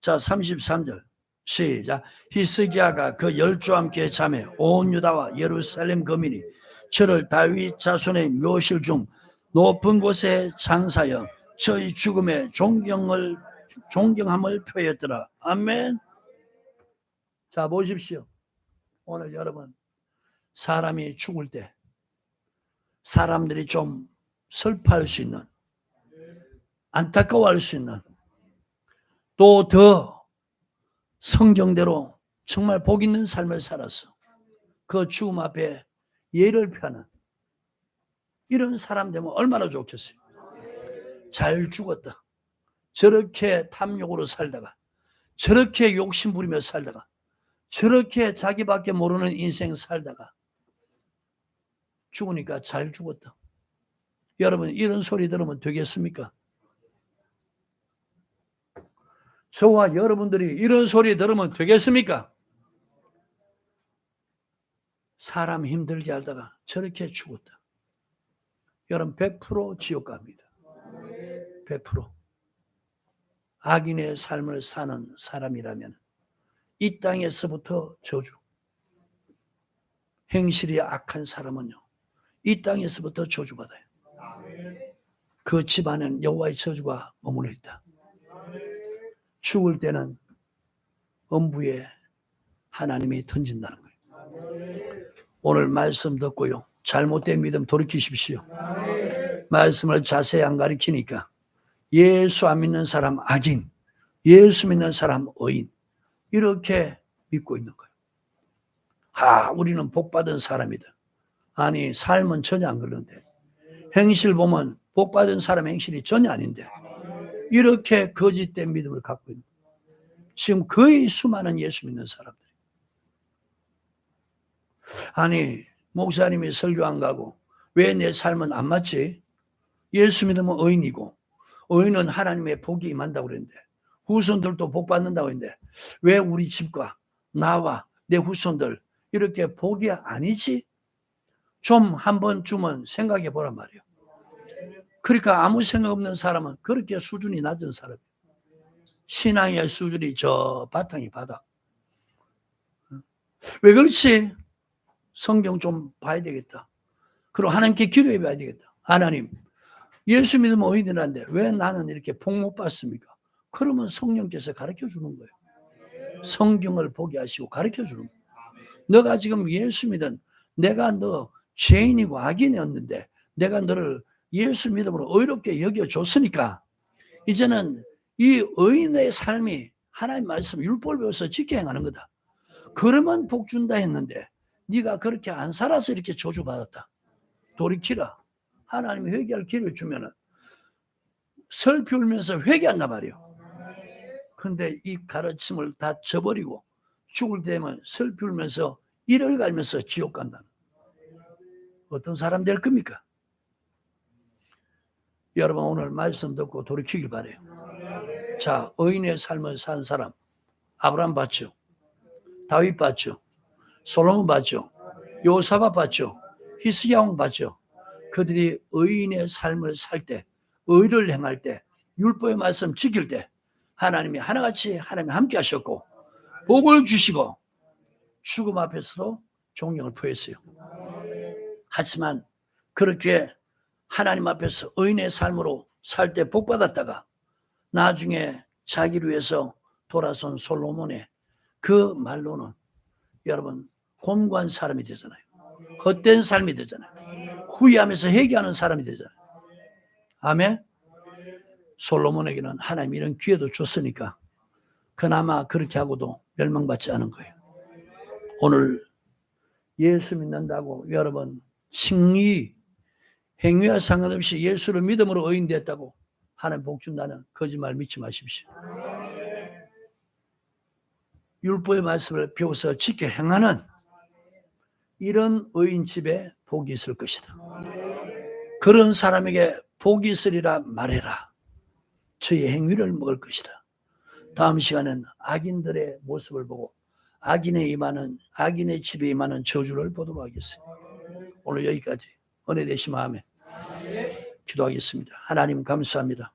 A: 자, 33절 시작. 히스기야가 그 열주와 함께 잠에 온 유다와 예루살렘 거민이 저를 다윗 자손의 묘실 중 높은 곳에 장사하여 저희 죽음에 존경함을 표했더라. 아멘. 자, 보십시오. 오늘 여러분 사람이 죽을 때 사람들이 좀 슬퍼할 수 있는, 안타까워할 수 있는, 또 더 성경대로 정말 복 있는 삶을 살았어. 그 죽음 앞에 예를 펴는 이런 사람 되면 얼마나 좋겠어요. 잘 죽었다. 저렇게 탐욕으로 살다가, 저렇게 욕심 부리며 살다가, 저렇게 자기밖에 모르는 인생 살다가 죽으니까 잘 죽었다. 여러분, 이런 소리 들으면 되겠습니까? 저와 여러분들이 이런 소리 들으면 되겠습니까? 사람 힘들게 하다가 저렇게 죽었다. 여러분, 100% 지옥 갑니다. 100%. 악인의 삶을 사는 사람이라면 이 땅에서부터 저주. 행실이 악한 사람은요, 이 땅에서부터 저주받아요. 그 집안은 여호와의 저주가 머물러 있다. 죽을 때는 엄부에 하나님이 던진다는 거예요. 오늘 말씀 듣고요, 잘못된 믿음 돌이키십시오. 말씀을 자세히 안 가르치니까 예수 안 믿는 사람 악인, 예수 믿는 사람 의인, 이렇게 믿고 있는 거예요. 우리는 복받은 사람이다. 아니, 삶은 전혀 안 그런데, 행실 보면 복받은 사람 행실이 전혀 아닌데, 이렇게 거짓된 믿음을 갖고 있는 거예요. 지금 거의 수많은 예수 믿는 사람들이. 아니, 목사님이 설교 안 가고 왜 내 삶은 안 맞지? 예수 믿으면 의인이고, 의인은 하나님의 복이 임한다고 그랬는데, 후손들도 복 받는다고 했는데, 왜 우리 집과 나와 내 후손들 이렇게 복이 아니지? 좀 한 번쯤은 생각해 보란 말이에요. 그러니까 아무 생각 없는 사람은 그렇게 수준이 낮은 사람이에요. 신앙의 수준이 저 바탕이 바닥. 왜 그렇지? 성경 좀 봐야 되겠다. 그리고 하나님께 기도해 봐야 되겠다. 하나님, 예수 믿으면 의인이란데 왜 나는 이렇게 복 못 받습니까? 그러면 성령께서 가르쳐 주는 거예요. 성경을 보게 하시고 가르쳐 주는 거예요. 너가 지금 예수 믿은, 내가 너 죄인이고 악인이었는데 내가 너를 예수 믿음으로 의롭게 여겨줬으니까 이제는 이 의인의 삶이 하나님 말씀 율법을 배워서 지켜 행하는 거다. 그러면 복 준다 했는데 네가 그렇게 안 살아서 이렇게 저주받았다. 돌이키라. 하나님이 회개할 기회를 주면은 슬피 울면서 회개한단 말이에요. 근데 이 가르침을 다 저버리고 죽을 때면 슬피 울면서 이를 갈면서 지옥 간다는, 어떤 사람 될 겁니까? 여러분, 오늘 말씀 듣고 돌이키길 바래요. 자, 의인의 삶을 산 사람, 아브라함 봤죠? 다윗 봤죠? 솔로몬 봤죠? 요사밧 봤죠? 히스기야 왕 봤죠? 그들이 의인의 삶을 살 때, 의를 행할 때, 율법의 말씀 지킬 때 하나님이 하나같이 하나님이 함께 하셨고 복을 주시고 죽음 앞에서도 존경을 표했어요. 하지만 그렇게 하나님 앞에서 의인의 삶으로 살 때 복받았다가 나중에 자기를 위해서 돌아선 솔로몬의 그 말로는 여러분 곤고한 사람이 되잖아요. 헛된 삶이 되잖아요. 후회하면서 회개하는 사람이 되잖아요. 아멘. 솔로몬에게는 하나님이 이런 기회도 줬으니까 그나마 그렇게 하고도 멸망받지 않은 거예요. 오늘 예수 믿는다고 여러분 칭의, 행위와 상관없이 예수를 믿음으로 의인 됐다고 하나님 복 준다는 거짓말 믿지 마십시오. 율법의 말씀을 배워서 지켜 행하는 이런 의인 집에 복이 있을 것이다. 그런 사람에게 복이 있으리라 말해라. 저의 행위를 먹을 것이다. 다음 시간은 악인들의 모습을 보고 악인의 집에 임하는 저주를 보도록 하겠습니다. 오늘 여기까지. 은혜 되시면 아멘. 기도하겠습니다. 하나님 감사합니다.